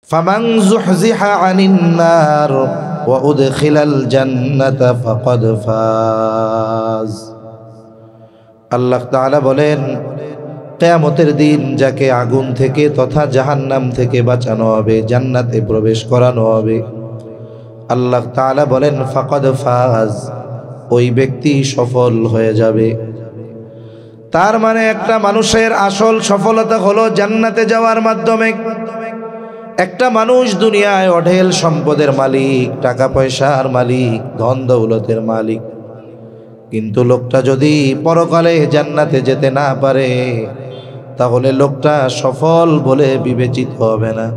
ফামান যুহজিহা আনিন নার ওয়া উদখিলাল জান্নাতা ফাকাদ ফাজ। আল্লাহ তাআলা বলেন, কিয়ামতের দিন যাকে আগুন থেকে তথা জাহান্নাম থেকে বাঁচানো হবে, জান্নাতে প্রবেশ করানো হবে, আল্লাহ তাআলা বলেন ফাকাদ ফাজ, ওই ব্যক্তি সফল হয়ে যাবে। তার মানে একটা মানুষের আসল সফলতা হলো জান্নাতে যাওয়ার মাধ্যমে। একটা মানুষ দুনিয়ায় অঢেল সম্পদের মালিক, টাকা পয়সার মালিক, ধন দৌলতের মালিক, কিন্তু লোকটা যদি পরকালে জান্নাতে যেতে না পারে তাহলে লোকটা সফল বলে বিবেচিত হবে না।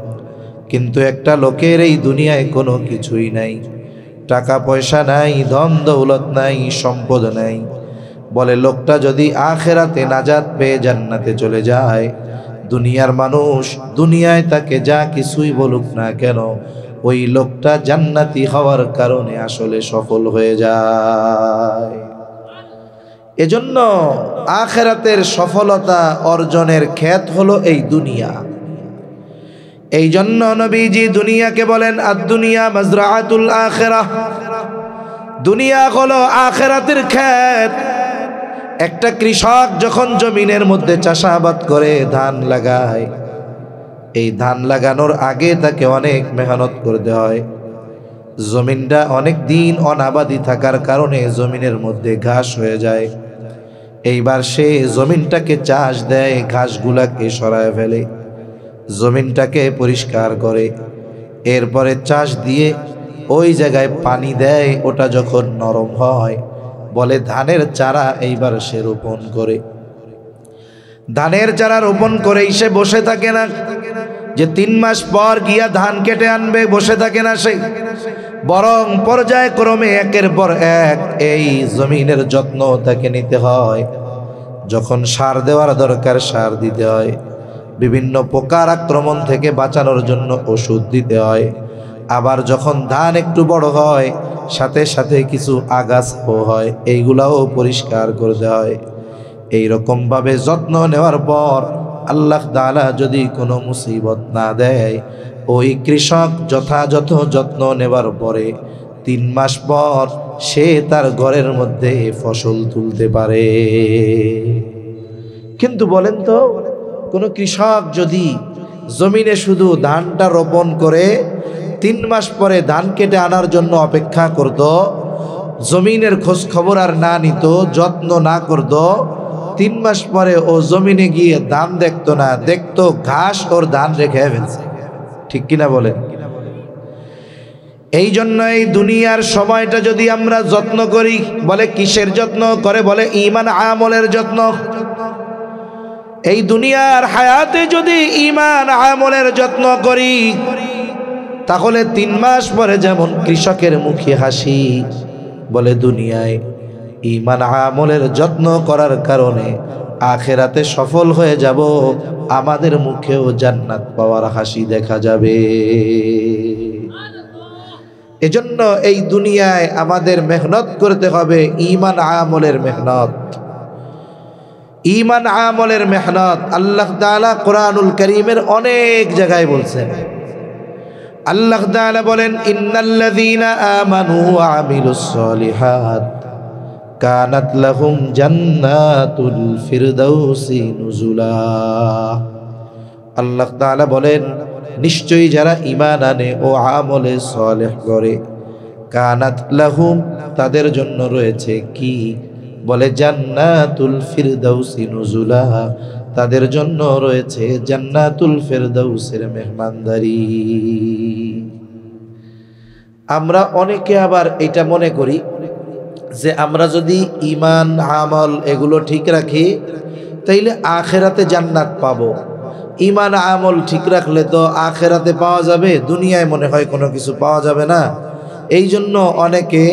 কিন্তু একটা লোকের এই দুনিয়ায় কোনো কিছুই নাই, টাকা পয়সা নাই, ধন দৌলত নাই, সম্পদ নাই, বলে লোকটা যদি আখেরাতে নাজাত পেয়ে জান্নাতে চলে যায়, দুনিয়ার মানুষ দুনিয়ায় তাকে যা কিছুই বলুক না কেন, ওই লোকটা জান্নাতি হওয়ার কারণে আসলে সফল হয়ে যায়। এজন্য আখেরাতের সফলতা অর্জনের ক্ষেত হলো এই দুনিয়া। এই জন্য নবীজি দুনিয়াকে বলেন আদ-দুনিয়া মাজরাআতুল আখিরাহ, দুনিয়া হলো আখেরাতের ক্ষেত। একটা কৃষক যখন জমিনের মধ্যে চাষাবাদ করে, ধান লাগায়, এই ধান লাগানোর আগে তাকে অনেক মেহনত করতে হয়। জমিনটা অনেক দিন অনাবাদি থাকার কারণে জমিনের মধ্যে ঘাস হয়ে যায়। এইবার সে জমিনটাকে চাষ দেয়, ঘাসগুলাকে সরায় ফেলে, জমিনটাকে পরিষ্কার করে, এরপরে চাষ দিয়ে ওই জায়গায় পানি দেয়। ওটা যখন নরম হয় বলে ধানের চারা এইবার সে রোপণ করে। ধানের চারা রোপণ করেই সে বসে থাকে না যে 3 মাস পর গিয়া ধান কেটে আনবে, বসে থাকে না সে, বরং পর্যায়ক্রমে একের পর এক এই জমিনের যত্ন তাকে নিতে হয়। যখন সার দেওয়ার দরকার সার দিতে হয়, বিভিন্ন পোকার আক্রমণ থেকে বাঁচানোর জন্য ওষুধ দিতে হয়। আবার যখন ধান একটু বড় হয় সাথে সাথে কিছু আগাছাও হয়, এইগুলাও পরিষ্কার করতে হয়। এইরকমভাবে যত্ন নেওয়ার পর আল্লাহ তাআলা যদি কোনো মুসিবত না দেয়, ওই কৃষক যথাযথ যত্ন নেবার পরে 3 মাস পর সে তার ঘরের মধ্যে ফসল তুলতে পারে। কিন্তু বলেন তো, কোনো কৃষক যদি জমিনে শুধু ধানটা রোপণ করে 3 মাস পরে ধান কেটে আনার জন্য অপেক্ষা করত, জমিনের খোঁজ খবর আর না নিত, যত্ন না করত, 3 মাস পরে ও জমিনে গিয়ে ধান দেখতো না, দেখতো ঘাস ওর ধান রেখে ফেলছে। ঠিক কিনা বলেন? এই জন্য এই দুনিয়ার সময়টা যদি আমরা যত্ন করি, বলে কিসের যত্ন করে? বলে ঈমান আমলের যত্ন। এই দুনিয়ার হায়াতে যদি ঈমান আমলের যত্ন করি, তাহলে 3 মাস পরে যেমন কৃষকের মুখে হাসি, বলে দুনিয়ায় ঈমান আমলের যত্ন করার কারণে আখেরাতে সফল হয়ে যাব, আমাদের মুখেও জান্নাত পাওয়ার হাসি দেখা যাবে। এজন্য এই দুনিয়ায় আমাদের মেহনত করতে হবে, ঈমান আমলের মেহনত, ঈমান আমলের মেহনত। আল্লাহ তাআলা কোরআনুল কারীমের অনেক জায়গায় বলছেন। আল্লাহ তাআলা বলেন, ইন্নাল্লাযীনা আমানু ওয়া আমিলুস সলিহাত কানাত লাহুম জান্নাতুল ফিরদাউসি নুজুলা। আল্লাহ তাআলা বলেন, নিশ্চয়ই যারা ঈমান আনে ও আমলে সলেহ করে, কানাত লাহুম, তাদের জন্য রয়েছে কি? বলে জান্নাতুল ফিরদাউসি নুজুলা, তাদের জন্য রয়েছে জান্নাতুল ফিরদাউসের মেহমানদারি। আমরা অনেকে আবার এটা মনে করি যে আমরা যদি ঈমান আমল এগুলো ঠিক রাখি তাইলে আখেরাতে জান্নাত পাবো। ঈমান আমল ঠিক রাখলে তো আখেরাতে পাওয়া যাবে, দুনিয়ায় মনে হয় কোনো কিছু পাওয়া যাবে না। এই জন্য অনেকে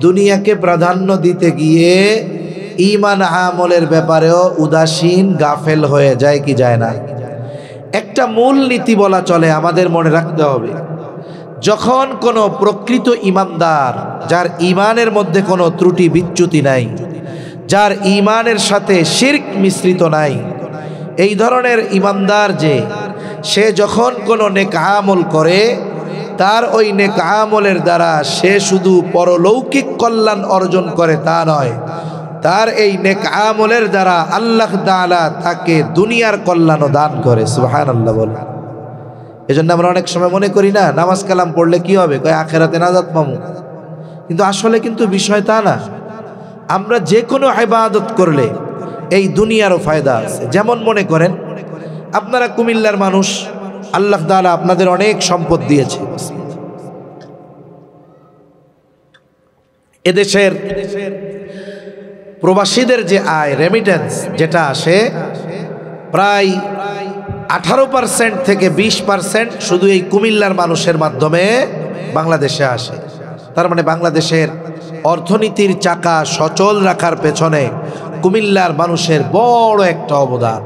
দুনিয়াকে প্রাধান্য দিতে গিয়ে ঈমান আমলের ব্যাপারেও উদাসীন গাফেল হয়ে যায় কি যায় না? একটা মূল নীতি বলা চলে, আমাদের মনে রাখতে হবে, যখন কোনো প্রকৃত ঈমানদার, যার ঈমানের মধ্যে কোনো ত্রুটি বিচ্যুতি নাই, যার ঈমানের সাথে শিরক মিশ্রিত নাই, এই ধরনের ঈমানদার যে, সে যখন কোনো নেক আমল করে তার ওই নেক আমলের দ্বারা সে শুধু পরলৌকিক কল্যাণ অর্জন করে তা নয়, তার এই নেক আমলের দ্বারা আল্লাহ তাআলা তাকে দুনিয়ার কল্যাণও দান করে। সুবহানাল্লাহ বলে। এজন্য আমরা অনেক সময় মনে করি না নামাজ কালাম পড়লে কি হবে, কয় আখিরাতে নাজাত পাবো, কিন্তু আসলে কিন্তু বিষয় তা না। আমরা যে কোনো ইবাদত করলে এই দুনিয়ারও ফায়দা আছে। যেমন মনে করেন আপনারা কুমিল্লার মানুষ, আল্লাহ তাআলা আপনাদের অনেক সম্পদ দিয়েছে। এদেশের প্রবাসীদের যে আয় রেমিটেন্স যেটা আসে প্রায় 18% থেকে 20% শুধু এই কুমিল্লার মানুষের মাধ্যমে বাংলাদেশে আসে। তার মানে বাংলাদেশের অর্থনীতির চাকা সচল রাখার পেছনে কুমিল্লার মানুষের বড় একটা অবদান।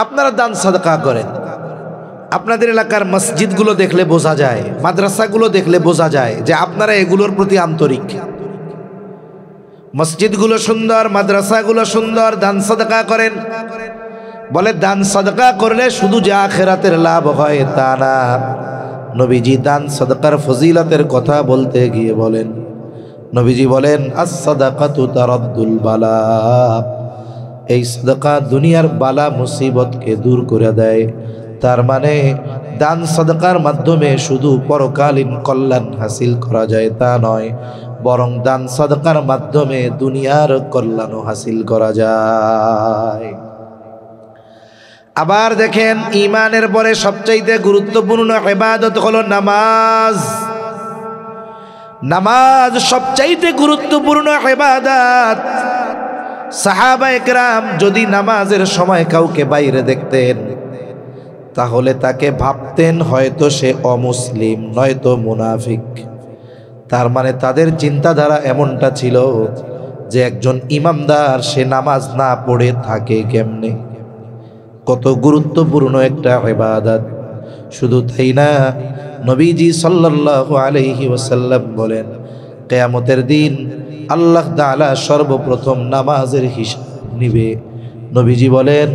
আপনারা দান সাদকা করেন, আপনাদের এলাকার মসজিদগুলো দেখলে বোঝা যায়, মাদ্রাসাগুলো দেখলে বোঝা যায় যে আপনারা এগুলোর প্রতি আন্তরিক। মসজিদগুলো সুন্দর, মাদ্রাসাগুলো সুন্দর, দান সাদকা করেন। বলে দান সাদকা করলে শুধু যে আখিরাতের লাভ হয় তা না। নবীজি দান সাদকার ফজিলতের কথা বলতে গিয়ে বলেন, নবীজি বলেন আস-সাদাকাতু তারাদ্দুল বালা, এই সাদাকা দুনিয়ার বালা মুসিবতকে দূর করে দেয়। তার মানে দান সাদকার মাধ্যমে শুধু পরকালীন কল্যাণ হাসিল করা যায় তা নয়, বরং দান সাদকার মাধ্যমে দুনিয়ার কল্যাণও হাসিল করা যায়। আবার দেখেন ঈমানের পরে সবচাইতে গুরুত্বপূর্ণ ইবাদত হলো নামাজ। নামাজ সবচাইতে গুরুত্বপূর্ণ ইবাদত। সাহাবায়ে কেরাম যদি নামাজের সময় কাউকে বাইরে দেখতেন তাহলে তাকে ভাবতেন হয়তো সে অমুসলিম নয়তো মুনাফিক। তার মানে তাদের চিন্তাধারা এমনটা ছিল যে একজন ইমানদার সে নামাজ না পড়ে থাকে কেমনে। কত গুরুত্বপূর্ণ একটা ইবাদত। শুধু তাই না, নবীজি সাল্লাল্লাহু আলাইহি ওয়াসাল্লাম বলেন কিয়ামতের দিন আল্লাহ তাআলা সর্বপ্রথম নামাজের হিসাব নিবে। নবীজি বলেন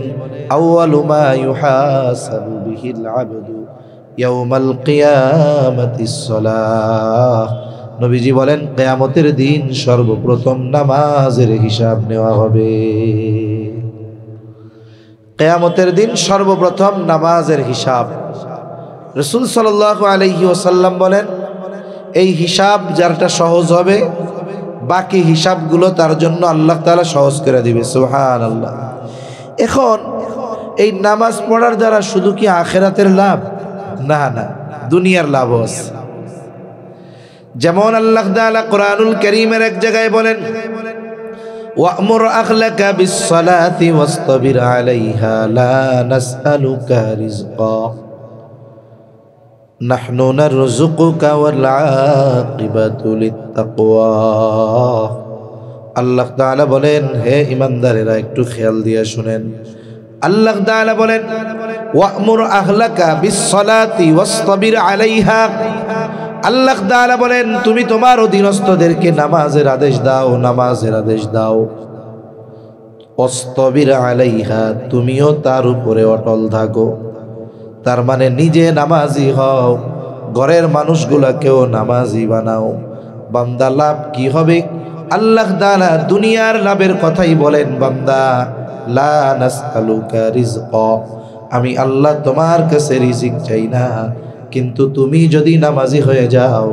আউয়ালু মা ইউহাসাবু বিহিল আবদু ইয়াউমাল কিয়ামাতিস সালাহ। নবীজি বলেন কিয়ামতের দিন সর্বপ্রথম নামাজের হিসাব নেওয়া হবে। কিয়ামতের দিন সর্বপ্রথম নামাজের হিসাব। রাসূল সাল্লাল্লাহু আলাইহি ওয়াসাল্লাম বলেন এই হিসাব যারটা সহজ হবে বাকি হিসাবগুলো তার জন্য আল্লাহ তাআলা সহজ করে দিবে। সুবহানাল্লাহ। এখন এই নামাজ পড়ার দ্বারা শুধু কি আখিরাতের লাভ? না না, দুনিয়ার লাভ আছে। যেমন আল্লাহ তাআলা কোরআনুল কারীমের এক জায়গায় বলেন ওয়া'মুর আখলাকা বিস-সালাতি ওয়াসতাবির আলাইহা লা নাসআলুকা রিজকা নাহনু নারযুকুকা ওয়াল আকিবাতু লিত-তাকওয়া। আল্লাহ তাআলা বলেন হে ঈমানদারেরা একটু খেয়াল দিয়ে শুনেন। আল্লাহ তাআলা বলেন ওয়া'মুর আহলাকা বিস-সালাতি ওয়াসতাবির আলাইহা। আল্লাহ তাআলা বলেন তুমি তোমার অধীনস্থদেরকে নামাজের আদেশ দাও, নামাজের আদেশ দাও। ওয়াসতাবির আলাইহা, তুমিও তার উপরে অটল থাকো। তার মানে নিজে নামাজি হও, ঘরের মানুষগুলাকেও নামাজি বানাও। বান্দা লাভ কি হবে? আল্লাহ তাআলা দুনিয়ার লাভের কথাই বলেন বান্দা লা নাসআলুকা রিজকা, আমি আল্লাহ তোমার কাছে রিজিক চাই না, কিন্তু তুমি যদি নামাজি হয়ে যাও,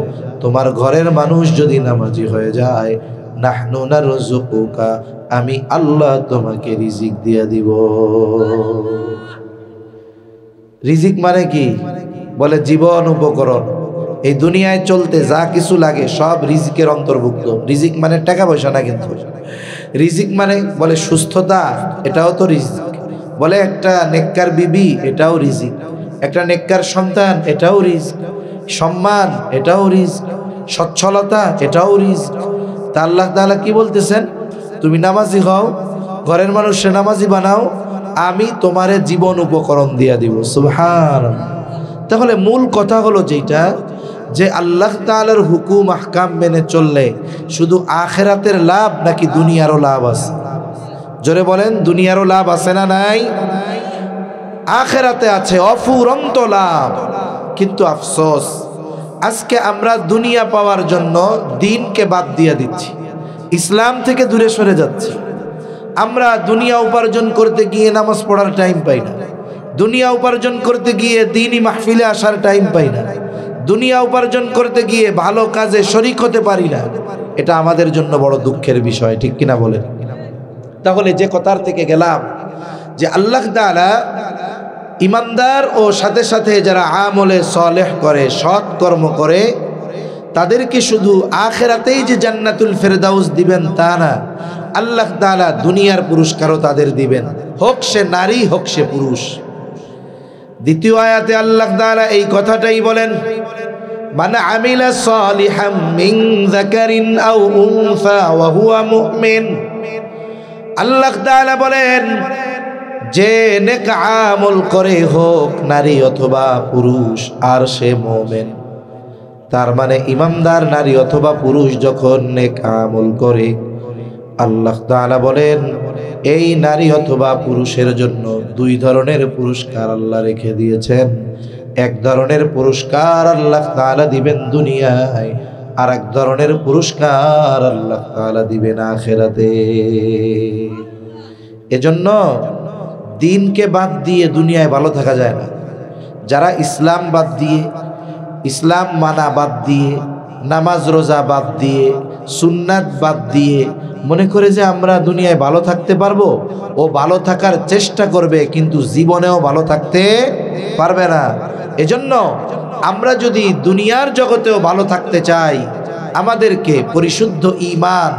তোমার ঘরের মানুষ যদি নামাজি হয়ে যায়, নাহনু নারযুকুকা, আমি আল্লাহ তোমাকে রিজিক দিয়ে দিব। রিজিক মানে কি? বলে জীবন উপকরণ। এই দুনিয়ায় চলতে যা কিছু লাগে সব রিজিকের অন্তর্ভুক্ত। রিজিক মানে টাকা পয়সা না, কিন্তু রিজিক মানে বলে সুস্থতা, এটাও তো রিজিক। বলে একটা নেককার বিবি, এটাও রিজিক। একটা নেককার সন্তান, এটাও রিজিক। সম্মান, এটাও রিজিক। সচ্ছলতা, এটাও রিজিক। তা আল্লাহ তাআলা কি বলতেছেন? তুমি নামাজি হও, ঘরের মানুষকে নামাজি বানাও, আমি তোমারে জীবন উপকরণ দিয়া দিব। সুবহানাল্লাহ। তাহলে মূল কথা হলো যেটা, যে আল্লাহ তাআলার হুকুম আহকাম মেনে চললে শুধু আখিরাতের লাভ নাকি দুনিয়ারও লাভ আছে? জোরে বলেন, দুনিয়ারও লাভ আছে না নাই? আখিরাতে আছে অফুরন্ত লাভ। কিন্তু আফসোস, আজকে আমরা দুনিয়া পাওয়ার জন্য দ্বীনকে বাদ দিয়ে দিচ্ছি, ইসলাম থেকে দূরে সরে যাচ্ছি। আমরা দুনিয়া উপার্জন করতে গিয়ে নামাজ পড়ার টাইম পাই না, দুনিয়া উপার্জন করতে গিয়ে দ্বীনি মাহফিলে আসার টাইম পাই না, দুনিয়া উপার্জন করতে গিয়ে ভালো কাজে শরীক হতে পারি না। এটা আমাদের জন্য বড় দুঃখের বিষয়, ঠিক কিনা বলেন? তাহলে যে কথার থেকে গেলাম যে আল্লাহ তাআলা ইমানদার ও সাথে সাথে যারা আমলে সালেহ করে, সৎ কর্ম করে, তাদেরকে শুধু আখিরাতেই যে জান্নাতুল ফেরদাউস দিবেন তা না, আল্লাহ তাআলা দুনিয়ার পুরস্কারও তাদের দিবেন, হোক সে নারী হোক সে পুরুষ। দ্বিতীয় আয়াতে আল্লাহ তাআলা এই কথাটাই বলেন, মান আমিলা সালিহাম মিন যাকারিন আও উনসা ওয়া হুয়া মুমিন। আল্লাহ তাআলা বলেন, যে নেক আমল করে, হোক নারী অথবা পুরুষ, আর সে মুমিন। তার মানে ইমানদার নারী অথবা পুরুষ যখন নেক আমল করে, আল্লাহ তাআলা বলেন এই নারী অথবা পুরুষের জন্য দুই ধরনের পুরস্কার আল্লাহ রেখে দিয়েছেন। এক ধরনের পুরস্কার আল্লাহ তাআলা দিবেন দুনিয়ায়, আর এক ধরনের পুরস্কার আল্লাহ তাআলা দিবেন আখিরাতে। এজন্য দ্বীনকে বাদ দিয়ে দুনিয়ায় ভালো থাকা যায় না। যারা ইসলাম বাদ দিয়ে, ইসলাম মানা বাদ দিয়ে, নামাজ রোজা বাদ দিয়ে, সুন্নাত বাদ দিয়ে মনে করে যে আমরা দুনিয়ায় ভালো থাকতে পারবো, ও ভালো থাকার চেষ্টা করবে কিন্তু জীবনেও ভালো থাকতে পারবে না। এজন্য আমরা যদি দুনিয়ার জগতেও ভালো থাকতে চাই, আমাদেরকে পরিশুদ্ধ ঈমান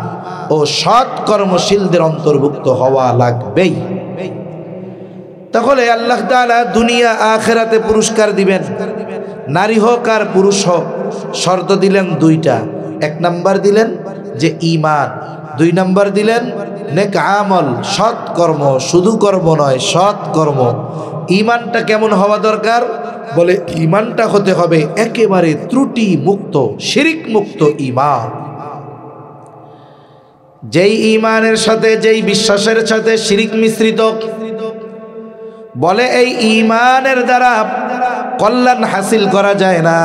ও সৎ কর্মশীলদের অন্তর্ভুক্ত হওয়া লাগবেই। তাহলে আল্লাহ তাআলা দুনিয়া আখিরাতে পুরস্কার দিবেন, নারী হোক আর পুরুষ হোক। শর্ত দিলেন দুইটা, এক নাম্বার দিলেন যে ঈমান, দুই নাম্বার দিলেন নেক আমল, সৎ কর্ম, শুধু কর্ম নয় সৎ কর্ম। ঈমানটা কেমন হওয়া দরকার? বলে ঈমানটা হতে হবে একেবারে ত্রুটি মুক্ত, শিরিক মুক্ত ঈমান। যেই ঈমানের সাথে, যেই বিশ্বাসের সাথে শিরিক মিশ্রিত, বলে এই ঈমানের দ্বারা কল্যাণ হাসিল করা যায় না,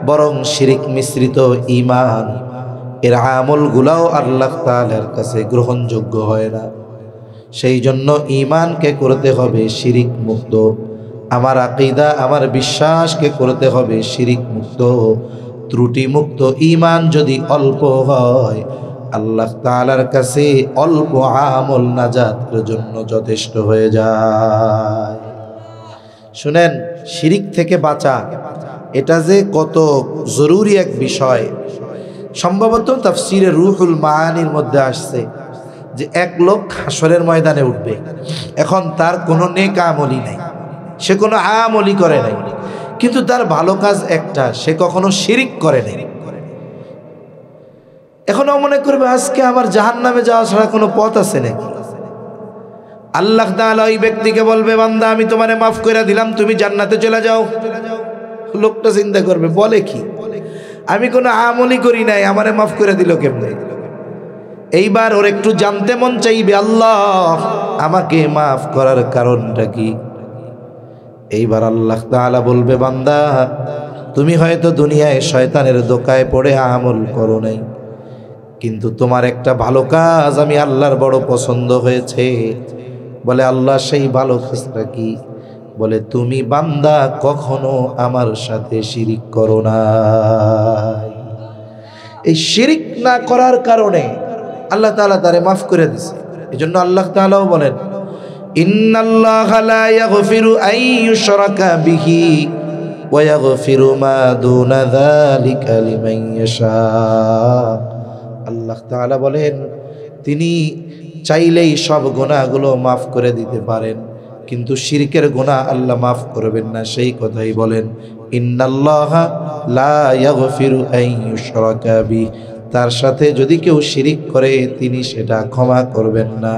বরং শিরিক মিশ্রিত ঈমান এর আমলগুলাও আল্লাহ তাআলার কাছে গ্রহণযোগ্য হয় না। সেই জন্য ঈমানকে করতে হবে শিরিক মুক্ত, আমার আকীদা, আমার বিশ্বাসকে করতে হবে শিরিক মুক্ত, ত্রুটি মুক্ত। ঈমান যদি অল্প হয়, আল্লাহ তাআলার কাছে অল্প আমল নাজাতের জন্য যথেষ্ট হয়ে যায়। শুনেন, শিরিক থেকে বাঁচা এটা যে কত জরুরি এক বিষয়। সম্ভবত তাফসীরে রুহুল মাআনির মধ্যে আসছে যে এক লোক হাসরের ময়দানে উঠবে, এখন তার কোনো নেক আমলই নাই, সে কোনো আমলই করে নাই, কিন্তু তার ভালো কাজ একটা, সে কখনো শিরিক করে নাই। এখন মনে করবে আজকে আমার জাহান্নামে যাওয়া ছাড়া কোনো পথ আছে নাকি? আল্লাহ তাআলা ওই ব্যক্তিকে বলবে, বান্দা আমি তোমারে মাফ করে দিলাম, তুমি জান্নাতে চলে যাও। লোকটা চিন্তা করবে, বলে কি, আমি কোনো আমলই করি নাই, আমারে মাফ করে দিল কেমনে? এইবার ওর একটু জানতে মন চাইবে, আল্লাহ আমাকে মাফ করার কারণটা কি? এইবার আল্লাহ তাআলা বলবে, বান্দা তুমি হয়তো দুনিয়ায় শয়তানের দোকায় পড়ে আমল করো নাই, কিন্তু তোমার একটা ভালো কাজ আমি আল্লাহর বড় পছন্দ হয়েছে। বলে আল্লাহ সেই ভালো কাজটা কি? বলে তুমি বান্দা কখনো আমার সাথে শিরিক করো না। এই শিরিক না করার কারণে আল্লাহ তাআলা তারে মাফ করে দিয়েছে। এজন্য আল্লাহ তাআলাও বলেন, ইন্নাল্লাহা লা ইয়াগফিরু আন ইউশরাকা বিহি ওয়া ইয়াগফিরু মা দুনা যালিকা লিমান ইয়াশা। আল্লাহ তাআলা বলেন, তিনি চাইলেই সব গুনাহগুলো মাফ করে দিতে পারেন, কিন্তু শিরকের গুনাহ আল্লাহ মাফ করবেন না। সেই কথাই বলেন, ইন্নাল্লাহা লা ইয়াগফিরু আন ইউশরাকা বিহি, তার সাথে যদি কেউ শিরিক করে তিনি সেটা ক্ষমা করবেন না,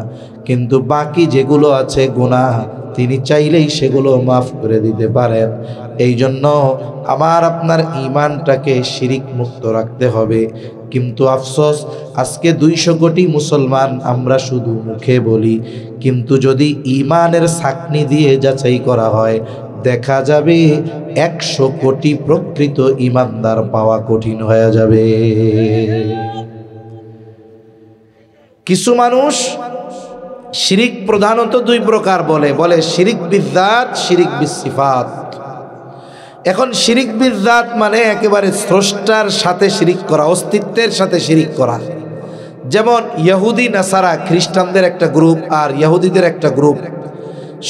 কিন্তু বাকি যেগুলো আছে গুনাহ তিনি চাইলেই সেগুলো মাফ করে দিতে পারেন। এই জন্য আমার আপনার ঈমানটাকে শিরিক মুক্ত রাখতে হবে। কিন্তু আফসোস, আজকে 200 কোটি মুসলমান আমরা শুধু মুখে বলি কিন্তু যদি ঈমানের ছাকনি দিয়ে যাচাই করা হয় দেখা যাবে 100 কোটি প্রকৃত ঈমানদার পাওয়া কঠিন হয়ে যাবে। কিছু মানুষ শিরিক প্রধানত দুই প্রকার বলে শিরিক বিযযাত, শিরিক বিসিফাত। এখন শিরিক বিযযাত মানে একেবারে স্রষ্টার সাথে শিরিক করা, অস্তিত্বের সাথে শিরিক করা। যেমন ইহুদি নাসারা খ্রিস্টানদের একটা গ্রুপ আর ইহুদিদের একটা গ্রুপ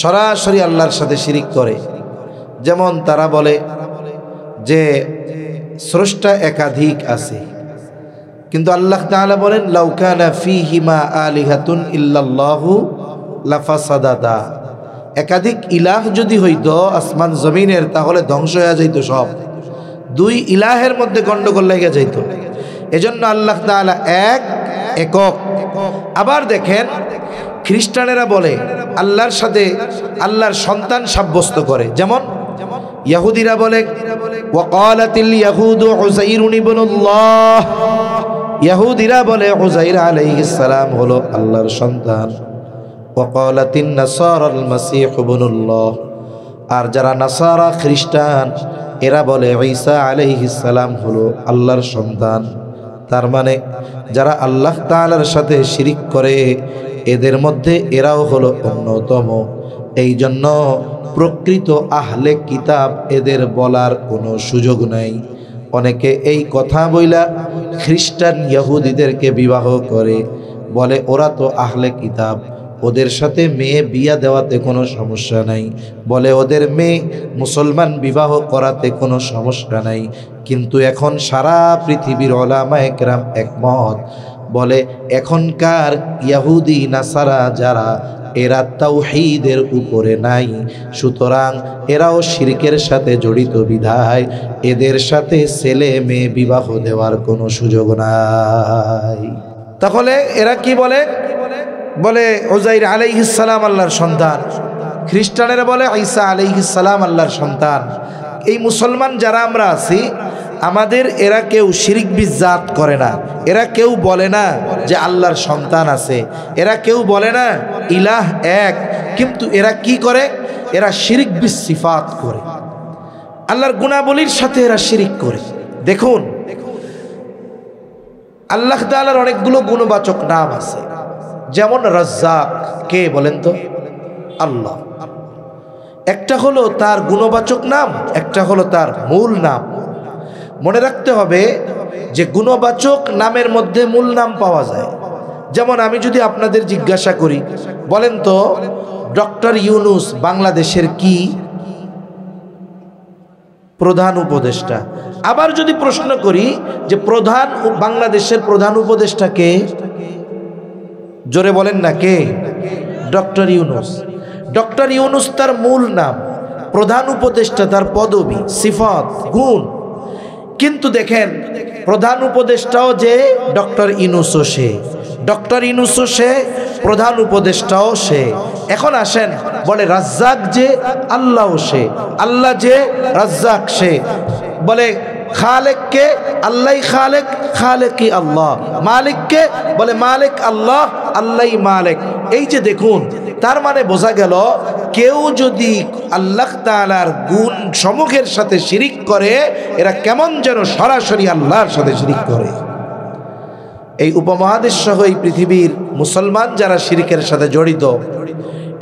সরাসরি আল্লাহর সাথে শিরিক করে। যেমন তারা বলে যে স্রষ্টা একাধিক আছে, কিন্তু আল্লাহ তাআলা বলেন লাউ কানা ফীহিমা আলিহাতুন ইল্লাল্লাহু লাফাসাদাতা। একাধিক ইলাহ যদি হইতো আসমান জমিনের তাহলে ধ্বংস হয়ে যাইতো সব। দুই ইলাহের মধ্যে গন্ডগোল লেগে যাইতো। এজন্য আল্লাহ তাআলা একক। আবার দেখেন খ্রিস্টানেরা বলে আল্লাহর সাথে আল্লাহর সন্তান সাব্যস্ত করে। যেমন ইহুদিরা বলে ওয়াকালাতিল ইয়াহুদু উযাইরুন ইবনুল্লাহ, ইহুদিরা বলে উযাইর আলাইহিস সালাম হলো আল্লাহর সন্তান। ওয়াকালাতিন নাসারাল মাসীহ ইবনুল্লাহ, আর যারা নাসারা খ্রিস্টান এরা বলে ঈসা আলাইহিস সালাম হলো আল্লাহর সন্তান। তার মানে যারা আল্লাহ তাআলার সাথে শিরিক করে এদের মধ্যে এরাও হলো অন্যতম। এই জন্য প্রকৃত আহলে কিতাব এদের বলার কোনো সুযোগ নাই। অনেকে এই কথা বইলা খ্রিস্টান ইহুদিদেরকে বিবাহ করে, বলে ওরা তো আহলে কিতাব, ওদের সাথে মেয়ে বিয়া দেওয়াতে কোনো সমস্যা নাই, বলে ওদের মেয়ে মুসলমান বিবাহ করাতে কোনো সমস্যা নাই। কিন্তু এখন সারা পৃথিবীর উলামায়ে কেরাম একমত, বলে এখনকার ইহুদি নাসারা যারা এরা তাওহীদের উপরে নাই, সুতরাং এরাও শিরকের সাথে জড়িত বিধায় এদের সাথে ছেলে মেয়ে বিবাহ দেওয়ার কোনো সুযোগ নাই। তাহলে এরা কি বলে? বলে উযাইর আলাইহিস সালাম আল্লাহর সন্তান, খ্রিস্টানেরা বলে ঈসা আলাইহিস সালাম আল্লাহর সন্তান। এই মুসলমান যারা আমরা আছি আমাদের এরা কেউ শিরিক বিযযাত করে না, এরা কেউ বলে না যে আল্লাহর সন্তান আছে, এরা কেউ বলে না ইলাহ এক, কিন্তু এরা কি করে? এরা শিরিক বিসিফাত করে, আল্লাহর গুণাবলীর সাথে এরা শিরিক করে। দেখুন আল্লাহ তাআলার অনেকগুলো গুণবাচক নাম আছে, যেমন রাজ্জাক। কে বলেন তো? আল্লাহ। একটা হলো তার গুণবাচক নাম, একটা হলো তার মূল নাম। মনে রাখতে হবে যে গুণবাচক নামের মধ্যে মূল নাম পাওয়া যায়। যেমন আমি যদি আপনাদের জিজ্ঞাসা করি, বলেন তো ডক্টর ইউনূস বাংলাদেশের কি প্রধান উপদেষ্টা? আবার যদি প্রশ্ন করি যে বাংলাদেশের প্রধান উপদেষ্টা কে, জোরে বলেন না কে? ডক্টর ইউনূস। ডক্টর ইউনূস তার মূল নাম, প্রধান উপদেষ্টা তার পদবি, সিফাত, গুণ। কিন্তু দেখেন প্রধান উপদেষ্টাও যে ডক্টর ইউনূসও সে, ডক্টর ইউনূসও সে, প্রধান উপদেষ্টাও সে। এখন আসেন বলে রাজ্জাক যে আল্লাহও সে, আল্লাহ যে রাজ্জাক সে। বলে খালেক কে? আল্লাহই খালেক, খালেকই আল্লাহ। মালিক কে? বলে মালিক আল্লাহ, আল্লাহই মালিক। এই যে দেখুন, তার মানে বোঝা গেল কেউ যদি আল্লাহ তাআলার গুণ সমূহের সাথে শিরিক করে এরা কেমন যেন সরাসরি আল্লাহর সাথে শিরিক করে। এই উপমহাদেশ সহ এই পৃথিবীর মুসলমান যারা শিরিকের সাথে জড়িত,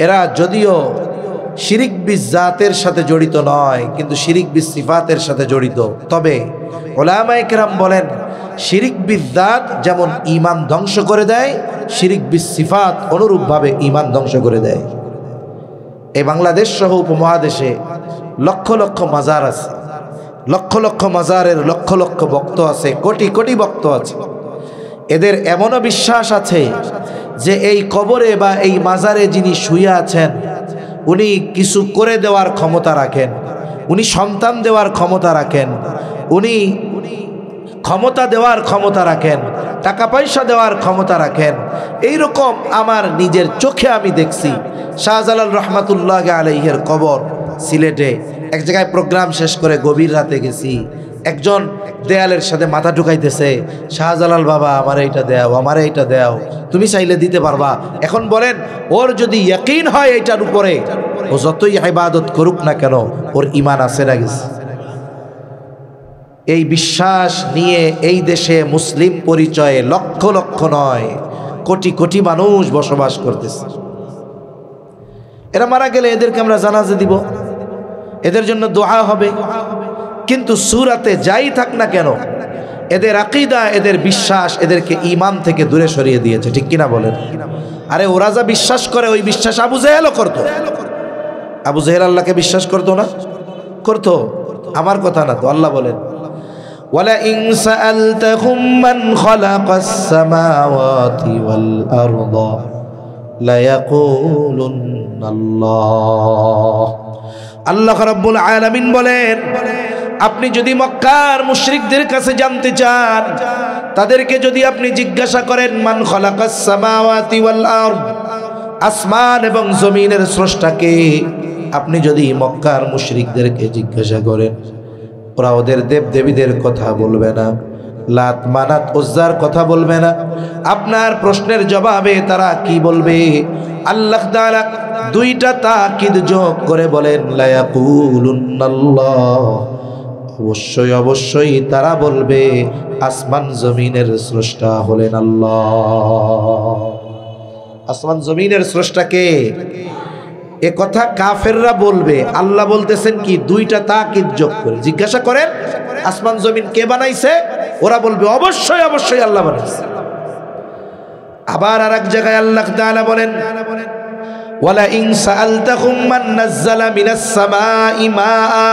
এরা যদিও শিরিক বিযযাতের সাথে জড়িত নয় কিন্তু শিরিক বিসিফাতের সাথে জড়িত। তবে উলামায়ে কেরাম বলেন শিরিক বিযযাত যেমন ঈমান ধ্বংস করে দেয়, শিরিক বিসিফাত অনুরূপভাবে ঈমান ধ্বংস করে দেয়। এই বাংলাদেশ সহ উপমহাদেশে লক্ষ লক্ষ মাজার আছে, লক্ষ লক্ষ মাজারের লক্ষ লক্ষ ভক্ত আছে, কোটি কোটি ভক্ত আছে। এদের এমনও বিশ্বাস আছে যে এই কবরে বা এই মাজারে যিনি শুয়ে আছেন উনি কিছু করে দেওয়ার ক্ষমতা রাখেন, উনি সন্তান দেওয়ার ক্ষমতা রাখেন, উনি ক্ষমতা দেওয়ার ক্ষমতা রাখেন, টাকা পয়সা দেওয়ার ক্ষমতা রাখেন। এই রকম আমার নিজের চোখে আমি দেখছি। শাহজালাল রহমাতুল্লাহ আলাইহির কবর সিলেটে এক জায়গায় প্রোগ্রাম শেষ করে গভীর রাতে গেছি, একজন দেয়ালের সাথে মাথা ঢুকাইতেছে, শাহজালাল বাবা আমার এইটা দেও, আমার এইটা দেও, তুমি চাইলে দিতে পারবা। এখন বলেন, ওর যদি ইয়াকিন হয় এইটার উপরে, ও যতই ইবাদত করুক না কেন, ওর ঈমান আছে না গেছে? এই বিশ্বাস নিয়ে এই দেশে মুসলিম পরিচয়ে লক্ষ লক্ষ নয়, কোটি কোটি মানুষ বসবাস করতেছে। এরা মারা গেলে এদেরকে আমরা জানাজা দিব, এদের জন্য দোয়া হবে, কিন্তু সূরাতে যাই থাক না কেন এদের আকীদা, এদের বিশ্বাস এদেরকে ঈমান থেকে দূরে সরিয়ে দিয়েছে, ঠিক কিনা বলেন? আরে ওরা যা বিশ্বাস করে ওই বিশ্বাস আবু জেহেলও করতো। আবু জেহেল আল্লাহকে বিশ্বাস করতো না? করতো। আমার কথা না তো, আল্লাহ বলেন ওয়ালাইন সাআলতাহুম মান খালাকাস সামাওয়াতি ওয়াল আরদা লায়াকুলুন্নাল্লাহ। আল্লাহ রাব্বুল আলামিন বলেন, আপনি যদি মক্কার মুশরিকদের কাছে জানতে চান, তাদেরকে যদি আপনি জিজ্ঞাসা করেন মান খালাকাস সামাওয়াতি ওয়াল আরদ, আসমান এবং জমিনের স্রষ্টাকে, আপনি যদি মক্কার মুশরিকদেরকে জিজ্ঞাসা করেন, ওরা ওদের দেবদেবীদের কথা বলবে না, লাত মানাত উজ্জার কথা বলবে না। আপনার প্রশ্নের জবাবে তারা কি বলবে? আল্লাহ তাআলা দুইটা তাকিদ যোগ করে বলেন লায়াকুলুন্নাল্লাহ, অবশ্যই অবশ্যই তারা বলবে আসমান জমিনের স্রষ্টা হলেন আল্লাহ। আসমান জমিনের স্রষ্টাকে, এ কথা কাফেররা বলবে। আল্লাহ বলতেছেন কি? দুইটা তাকিদ যোগ করে জিজ্ঞাসা করেন আসমান জমিন কে বানাইছে? ওরা বলবে অবশ্যই অবশ্যই আল্লাহ বানাইছে। আবার আরেক জায়গায় আল্লাহ তাআলা বলেন ওয়ালা ইন সাআলতাহুম মান নাযালা মিনাস সামাই মাআ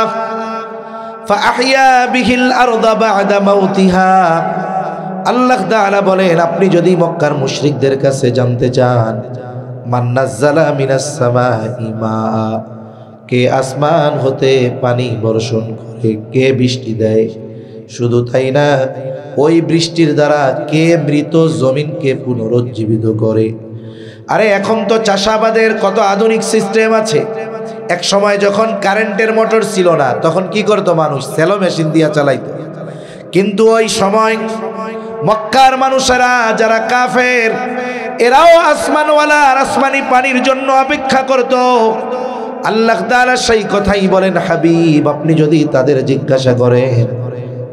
ফাআহইয়া বিহিল আরদা বা'দা মাউতিহা। আল্লাহ তাআলা বলেন, আপনি যদি মক্কার মুশরিকদের কাছে জানতে চান মান নাযালা মিনাস সামাই মাআ, কে আসমান হতে পানি বর্ষণ করে, কে বৃষ্টি দেয়, শুধু তাই না ওই বৃষ্টির দ্বারা কে মৃত জমিনকে পুনরুজ্জীবিত করে। আরে এখন তো চাষাবাদের কত আধুনিক সিস্টেম আছে। এক সময় যখন কারেন্টের মোটর ছিল না, তখন কি করতো মানুষ? সেলো মেশিন দিয়া চালাইতো। কিন্তু ওই সময় মক্কার মানুষেরা যারা কাফের, এরাও আসমানওয়ালার আসমানি পানির জন্য অপেক্ষা করত। আল্লাহ তাআলা সেই কথাই বলেন, হাবিব আপনি যদি তাদের জিজ্ঞাসা করেন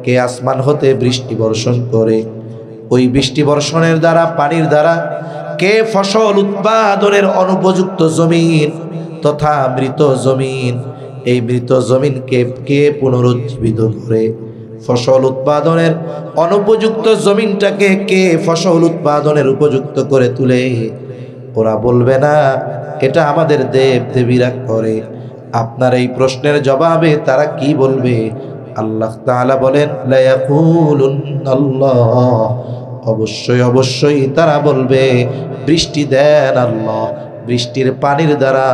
কে আসমান হতে বৃষ্টি বর্ষণ করে, ওই বৃষ্টি বর্ষণের দ্বারা, পানির দ্বারা কে ফসল উৎপাদনের অনুপযুক্ত জমিন তথা মৃত জমিন, এই মৃত জমিনকে কে পুনরুজ্জীবিত করে, ফসল উৎপাদনের অনুপযুক্ত জমিনটাকে কে ফসল উৎপাদনের উপযুক্ত করে তুলে, ওরা বলবে না এটা আমাদের দেব দেবীরা করে। আপনার এই প্রশ্নের জবাবে তারা কি বলবে? আল্লাহ তাআলা বলেন লায়াকুলুন্নাল্লাহ, অবশ্যই অবশ্যই তারা বলবে বৃষ্টি দেন আল্লাহ, বৃষ্টির পানির দ্বারা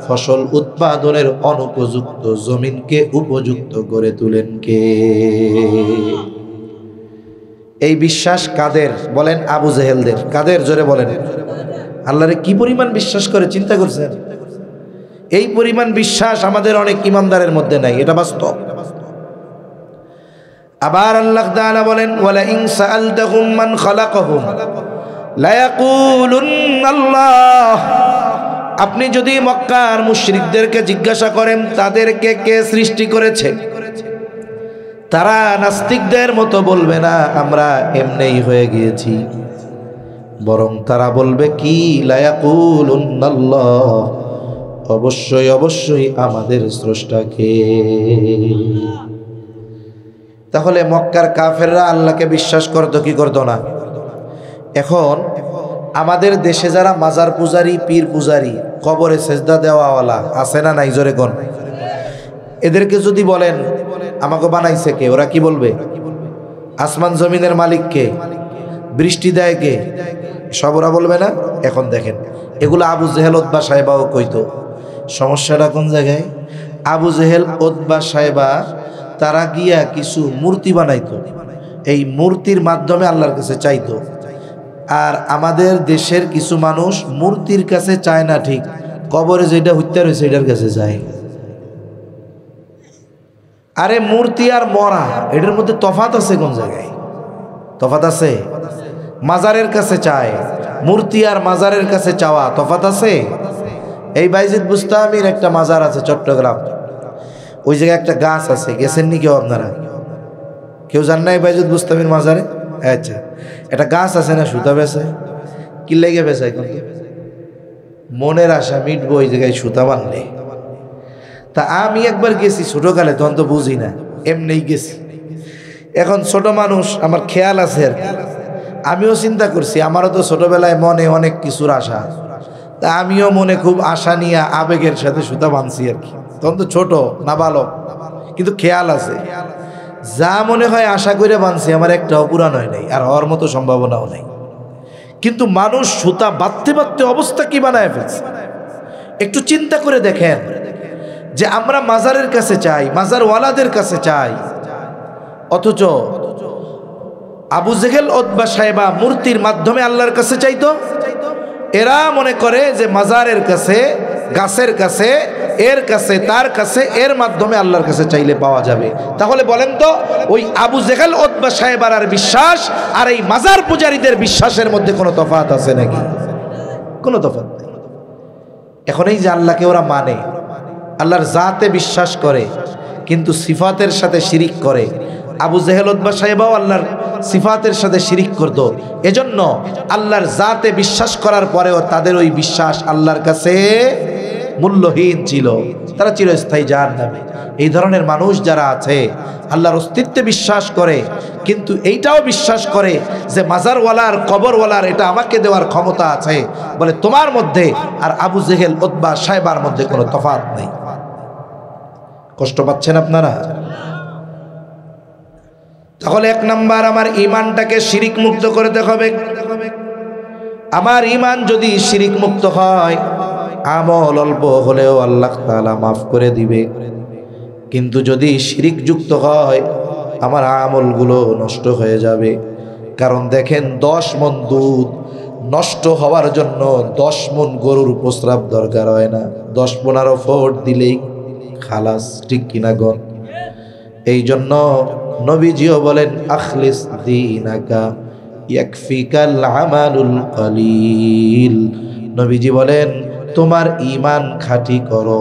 ফসল উৎপাদনের অনুপযুক্ত জমিনকে উপযুক্ত করে তুলেন কে? এই বিশ্বাস কাদের? বলেন আবু জেহেলদের। কাদের? জোরে বলেন। আল্লাহরে কি পরিমাণ বিশ্বাস করে চিন্তা করছেন? এই পরিমাণ বিশ্বাস আমাদের অনেক ইমানদারের মধ্যে নাই, এটা বাস্তব। আবার আল্লাহ তাআলা বলেন ওয়ালা ইন সাআলতাহুম মান খালাকাহুম লায়াকুলুন্নাল্লাহ, আপনি যদি মক্কার মুশরিকদেরকে জিজ্ঞাসা করেন তাদেরকে কে সৃষ্টি করেছে, তারা নাস্তিকদের মতো বলবে না আমরা এমনিই হয়ে গিয়েছি, বরং তারা বলবে কি লায়াকুলুন্নাল্লাহ, অবশ্যই অবশ্যই আমাদের স্রষ্টাকে। তাহলে মক্কার কাফেররা আল্লাহকে বিশ্বাস করতো কি করতো না? এখন আমাদের দেশে যারা মাজার পূজারি, পীর পূজারি, কবরে সেজদা দেওয়াওয়ালা আছে না নাই? জোরে কোন? এদেরকে যদি বলেন আমাকে বানাইছে কে, ওরা কি বলবে? আসমান জমিনের মালিক কে? বৃষ্টি দেয় কে? সব ওরা বলবে না? এখন দেখেন এগুলো আবু জেহেল উতবা সাহেবাও কইতো। সমস্যাটা কোন জায়গায়? আবু জেহেল উতবা সাহেবা তারা গিয়া কিছু মূর্তি বানাইতো, এই মূর্তির মাধ্যমে আল্লাহর কাছে চাইতো। আর আমাদের দেশের কিছু মানুষ মূর্তির কাছে চায় না, ঠিক কবরে যেটা হত্যা রয়েছে এটার কাছে যায়। আরে মূর্তি আর মরা এটার মধ্যে তফাৎ আছে? কোন জায়গায় তফাৎ আছে? মাজারের কাছে চায়, মূর্তি আর মাজারের কাছে চাওয়া তফাৎ আছে? এই বাইজিদ বুস্তামির একটা মাজার আছে চট্টগ্রাম, ওই জায়গায় একটা গাছ আছে, গেছেন নি কেউ আপনারা? কেউ জান নাই বাইজিদ বুস্তামির মাজারে? আচ্ছা, একটা গাছ আছে না, সুতা বেছে, কি লেগে বেছে? এখন মনের আশা মিটবো ওই জায়গায় সুতা বানলে। তা আমি একবার গেছি ছোটকালে, তখন তো বুঝি না, এমনি গেছি। এখন ছোট মানুষ, আমার খেয়াল আছে আর কি। আমিও চিন্তা করছি, আমারও তো ছোটবেলায় মনে অনেক কিছুর আশা, তা আমিও মনে খুব আশা নিয়ে আবেগের সাথে সুতা বানছি আর কি। তখন তো ছোট না বালক, কিন্তু খেয়াল আছে, যা মনে হয় আশা করে বানছি, আমার একটাও পুরান হয় নাই, আর হওয়ার মতো সম্ভাবনাও নেই। কিন্তু মানুষ সুতা বাঁধতে বাঁধতে অবস্থা কি বানায় ফেলছে। একটু চিন্তা করে দেখেন যে আমরা মাজারের কাছে চাই, মাজারওয়ালাদের কাছে চাই, অথচ আবু জেহেল উতবা সাহেবা মূর্তির মাধ্যমে আল্লাহর কাছে চাইতো। এরা মনে করে যে মাজারের কাছে, গাছের কাছে, এর কাছে, তার কাছে, এর মাধ্যমে আল্লাহর কাছে চাইলে পাওয়া যাবে। তাহলে বলেন তো, ওই আবু জেহেল উতবা সাহেবার বিশ্বাস আর এই মাজার পূজারীদের বিশ্বাসের মধ্যে কোনো তফাৎ আছে নাকি? কোনো তফাৎ নেই। এখন এই যে আল্লাহকে ওরা মানে, আল্লাহর জাতে বিশ্বাস করে, কিন্তু সিফাতের সাথে শিরিক করে। আবু জেহেল উতবা সাহেবাও আল্লাহর সিফাতের সাথে শিরিক করত। এজন্য আল্লাহর জাতে বিশ্বাস করার পরেও তাদের ওই বিশ্বাস আল্লাহর কাছে মূল্যহীন ছিল, তারা চিরস্থায়ী জাহান্নামে। এই ধরনের মানুষ যারা আছে, আল্লাহর অস্তিত্বে বিশ্বাস করে, কিন্তু এইটাও বিশ্বাস করে যে মাজারওয়ালার, কবরওয়ালার এটা আমাকে দেওয়ার ক্ষমতা আছে, বলে তোমার মধ্যে আর আবু জেহেল উতবা সাহেবার মধ্যে কোনো তফাৎ নেই। কষ্ট পাচ্ছেন আপনারা? তাহলে এক নাম্বার, আমার ঈমানটাকে শিরিক মুক্ত করতে হবে। আমার ঈমান যদি শিরিক মুক্ত হয়, আমল অল্প হলেও আল্লাহ তাআলা মাফ করে দিবে। কিন্তু যদি শিরিক যুক্ত হয়, আমার আমলগুলো নষ্ট হয়ে যাবে। কারণ দেখেন, 10 মণ দুধ নষ্ট হওয়ার জন্য 10 মণ গরুর প্রস্রাব দরকার হয় না, 10-15 ফোঁট দিলেই খালাস, ঠিক কিনা গণ? এই জন্য নবীজিও বলেন, আখলিস দীনাকা ইয়াকফিকাল আমালুল কলিল। নবীজি বলেন, তোমার ঈমান খাঁটি করো,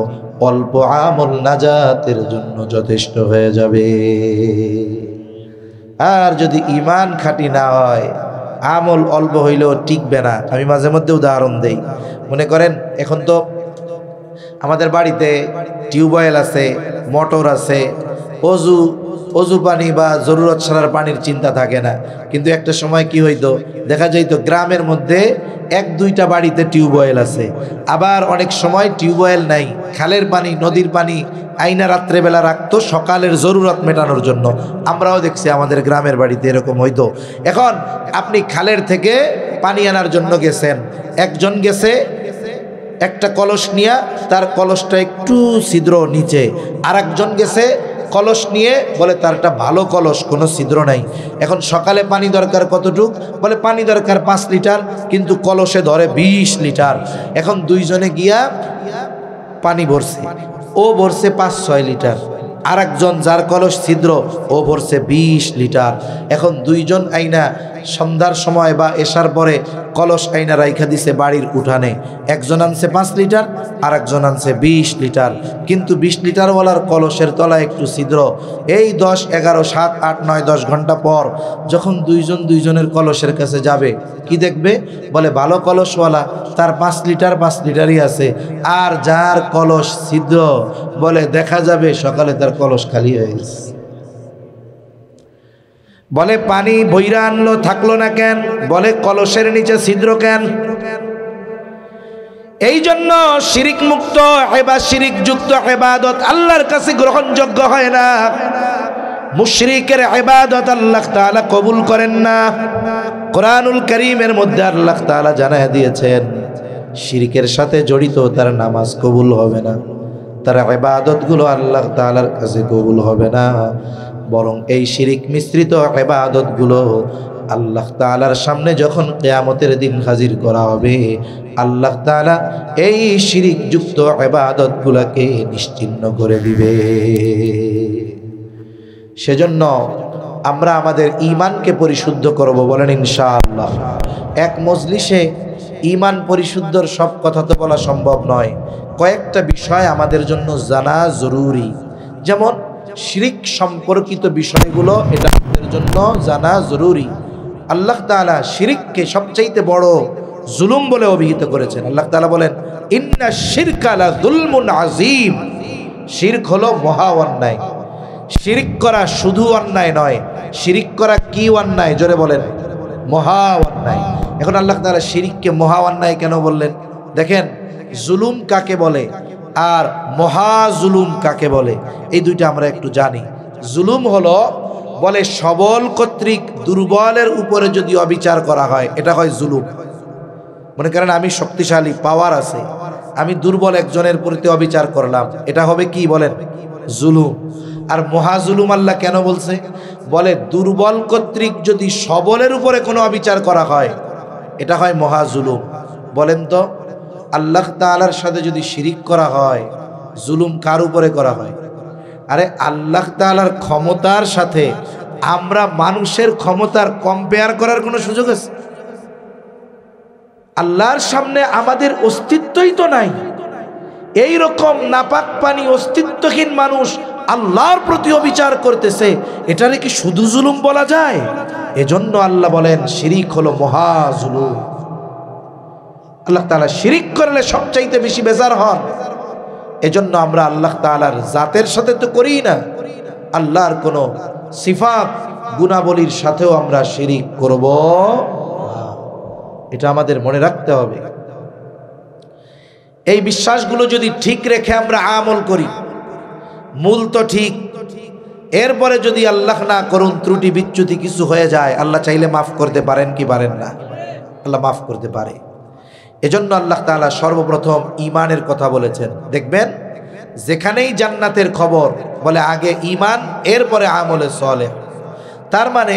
অল্প আমল নাজাতের জন্য যথেষ্ট হয়ে যাবে। আর যদি ঈমান খাঁটি না হয়, আমল অল্প হইলেও টিকবে না। আমি মাঝে মধ্যে উদাহরণ দেই। মনে করেন, এখন তো আমাদের বাড়িতে টিউবওয়েল আছে, মোটর আছে, অজু পানি বা জরুরত ছাড়ার পানির চিন্তা থাকে না। কিন্তু একটা সময় কি হইতো, দেখা যাইতো গ্রামের মধ্যে 1-2টা বাড়িতে টিউবওয়েল আছে, আবার অনেক সময় টিউবওয়েল নাই, খালের পানি, নদীর পানি আইনা রাত্রেবেলা রাখতো সকালের জরুরত মেটানোর জন্য। আমরাও দেখছি আমাদের গ্রামের বাড়িতে এরকম হইতো। এখন আপনি খালের থেকে পানি আনার জন্য গেছেন, একজন গেছে একটা কলস নিয়ে, তার কলসটা একটু ছিদ্র নিচে, আর একজন গেছে কলস নিয়ে, বলে তার একটা ভালো কলস, কোনো ছিদ্র নাই। এখন সকালে পানি দরকার কতটুক, বলে পানি দরকার 5 লিটার, কিন্তু কলসে ধরে 20 লিটার। এখন দুইজনে গিয়া পানি ভরছে, ও ভরছে 5-6 লিটার, আর একজন যার কলস ছিদ্র, ও ভরছে 20 লিটার। এখন দুইজন আইনা সন্ধ্যার সময় বা এশার পরে কলস আইনা রাইখা দিছে বাড়ির উঠানে। একজন আনছে 5 লিটার, আর একজন আনছে 20 লিটার, কিন্তু 20 লিটারওয়ালার কলসের তলায় একটু ছিদ্র। এই 10, 11, 7, 8, 9, 10 ঘন্টা পর যখন দুইজনের কলসের কাছে যাবে, কি দেখবে, বলে ভালো কলসওয়ালা তার 5 লিটারই আছে, আর যার কলস ছিদ্র, বলে দেখা যাবে সকালে তার কলস খালি হয়ে গেছে। বলে পানি বইরা আনলো, থাকলো না কেন, বলে কলসের নিচে ছিদ্র কেন। এই জন্য শিরিক মুক্ত শিরিক যুক্ত ইবাদত আল্লাহর কাছে গ্রহণযোগ্য হয় না। মুশরিকের ইবাদত আল্লাহ তাআলা কবুল করেন না। কোরআনুল কারীমের মধ্যে আল্লাহ তাআলা জানায় দিয়েছেন, শিরিকের সাথে জড়িত তার নামাজ কবুল হবে না, তার ইবাদতগুলো আল্লাহ তাআলার কাছে কবুল হবে না। বরং এই শিরিক মিশ্রিত ইবাদতগুলো আল্লাহ তাআলার সামনে যখন কিয়ামতের দিন হাজির করা হবে, আল্লাহ তাআলা এই শিরিক যুক্ত ইবাদতগুলোকে নিশ্চিহ্ন করে দিবে। সেজন্য আমরা আমাদের ঈমানকে পরিশুদ্ধ করব, বলেন ইনশাআল্লাহ। এক মজলিসে ঈমান পরিশুদ্ধর সব কথা তো বলা সম্ভব নয়। কয়েকটা বিষয় আমাদের জন্য জানা জরুরি, যেমন শিরিক সম্পর্কিত বিষয়গুলো, এটা আমাদের জন্য জানা জরুরি। আল্লাহ তাআলা শিরিককে সবচাইতে বড় জুলুম বলে অভিহিত করেছেন। আল্লাহ তাআলা বলেন, ইন্না শিরকা লা যুলমুন আযীম। শিরক হলো মহা অন্যায়। শিরিক করা শুধু অন্যায় নয়, শিরিক করা কি অন্যায়? জোরে বলেন, মহা অন্যায়। এখন আল্লাহ তাআলা শিরিককে মহা অন্যায় কেন বললেন? দেখেন, জুলুম কাকে বলে আর মহা জুলুম কাকে বলে, এই দুইটা আমরা একটু জানি। জুলুম হলো, বলে সবল কর্তৃক দুর্বলের উপরে যদি অবিচার করা হয়, এটা হয় জুলুম। মনে করেন আমি শক্তিশালী, পাওয়ার আছে, আমি দুর্বল একজনের প্রতি অবিচার করলাম, এটা হবে কি বলেন? জুলুম। আর মহা জুলুম আল্লাহ কেন বলছে? বলে দুর্বল কর্তৃক যদি সবলের উপরে কোনো অবিচার করা হয়, এটা হয় মহা জুলুম। বলেন তো, আল্লাহ তাআলার সাথে যদি শিরিক করা হয়, জুলুম কার উপরে করা হয়? আরে আল্লাহ তাআলার ক্ষমতার সাথে আমরা মানুষের ক্ষমতার কম্পেয়ার করার কোনো সুযোগ আছে? আল্লাহর সামনে আমাদের অস্তিত্বই তো নাই। এই রকম নাপাক পানি অস্তিত্বহীন মানুষ আল্লাহর প্রতি অবিচার করতেছে, এটারে কি শুধু জুলুম বলা যায়? এজন্য আল্লাহ বলেন শিরিক হলো মহা জুলুম। আল্লাহ তাআলা শিরিক করলে সবচাইতে বেশি বেজার হন। এজন্য আমরা আল্লাহ তাআলার জাতের সাথে তো করি না, আল্লাহর কোনো সিফাত গুণাবলীর সাথেও আমরা শিরিক করব না। এটা আমাদের মনে রাখতে হবে। এই বিশ্বাসগুলো যদি ঠিক রেখে আমরা আমল করি, মূল তো ঠিক, এরপরে যদি আল্লাহ না করুন ত্রুটি বিচ্যুতি কিছু হয়ে যায়, আল্লাহ চাইলে মাফ করতে পারেন কি পারেন না? আল্লাহ মাফ করতে পারে। এজন্য আল্লাহ তাআলা সর্বপ্রথম ঈমানের কথা বলেছেন। দেখবেন যেখানেই জান্নাতের খবর বলে আগে ঈমান, এরপরে আমলে সালেহ। তার মানে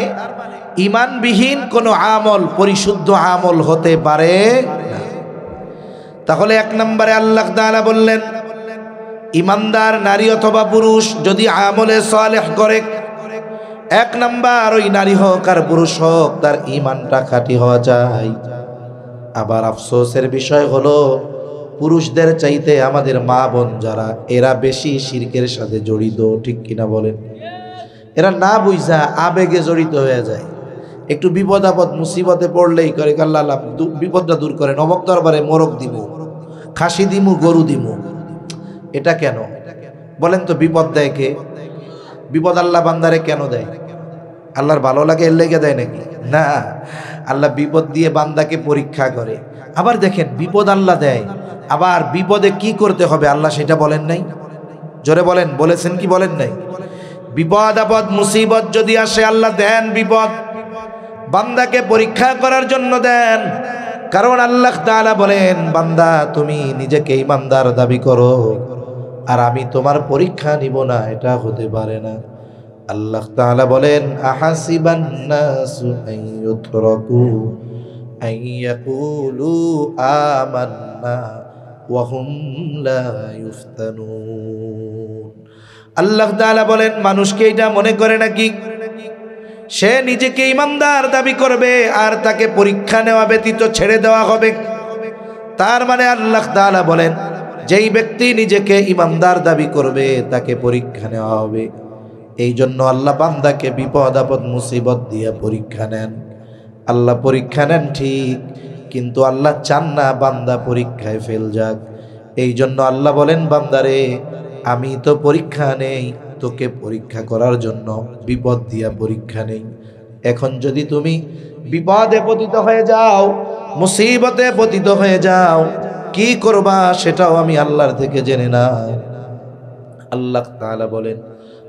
ঈমানবিহীন কোনো আমল পরিশুদ্ধ আমল হতে পারে না। তাহলে এক নম্বরে আল্লাহ তাআলা বললেন, ঈমানদার নারী অথবা পুরুষ যদি আমলে সালেহ করে, এক নাম্বার ওই নারী হোক আর পুরুষ হোক, তার ঈমানটা খাঁটি হওয়া চাই। আবার আফসোসের বিষয় হলো, পুরুষদের চাইতে আমাদের মা বোন যারা, এরা বেশি শিরকের সাথে জড়িত, ঠিক কিনা বলেন? এরা না বুঝা আবেগে জড়িত হয়ে যায়। একটু বিপদ আপদ মুসিবতে পড়লেই করে আল্লাহ আল্লাহ বিপদটা দূর করেন, অমক দরবারে মোরগ দিমু, খাসি দিমু, গরু দিমু। এটা কেন বলেন তো? বিপদ দেয় কে? বিপদ আল্লাহ বান্দারে কেন দেয়? আল্লাহর ভালো লাগে এর লেগে দেয় নাকি? না, আল্লাহ বিপদ দিয়ে বান্দাকে পরীক্ষা করে। আবার দেখেন, বিপদ আল্লাহ দেয়, আবার বিপদে কি করতে হবে আল্লাহ সেটা বলেন নাই? জোরে বলেন, বলেছেন কি বলেন নাই? বিপদ আপদ মুসিবত যদি আসে, আল্লাহ দেন বিপদ, বান্দাকে পরীক্ষা করার জন্য দেন। কারণ আল্লাহ তাআলা বলেন, বান্দা তুমি নিজেকে ঈমানদার দাবি করো আর আমি তোমার পরীক্ষা নিব না, এটা হতে পারে না। আল্লাহ তাআলা বলেন, আহাসিবান নাসু আইয়ুতরাকু আইয়াকুলু আমান্না ওয়া হুম লা ইফতানুন। আল্লাহ তাআলা বলেন, মানুষকে এটা মনে করে নাকি সে নিজেকে ঈমানদার দাবি করবে আর তাকে পরীক্ষা নেওয়া ব্যতীত ছেড়ে দেওয়া হবে? তার মানে আল্লাহ তাআলা বলেন, যেই ব্যক্তি নিজেকে ঈমানদার দাবি করবে তাকে পরীক্ষা নেওয়া হবে। এই জন্য আল্লাহ বান্দাকে বিপদ আপদ মুসিবত দিয়ে পরীক্ষা নেন। আল্লাহ পরীক্ষা নেন ঠিক, কিন্তু আল্লাহ চান না বান্দা পরীক্ষায় ফেল যাক। এই জন্য আল্লাহ বলেন, বান্দারে আমি তো পরীক্ষা নেই, তোকে পরীক্ষা করার জন্য বিপদ দিয়া পরীক্ষা নেই। এখন যদি তুমি বিপদে পতিত হয়ে যাও, মুসিবতে পতিত হয়ে যাও, কি করবা সেটাও আমি আল্লাহর থেকে জেনে না। আল্লাহ তাআলা বলেন,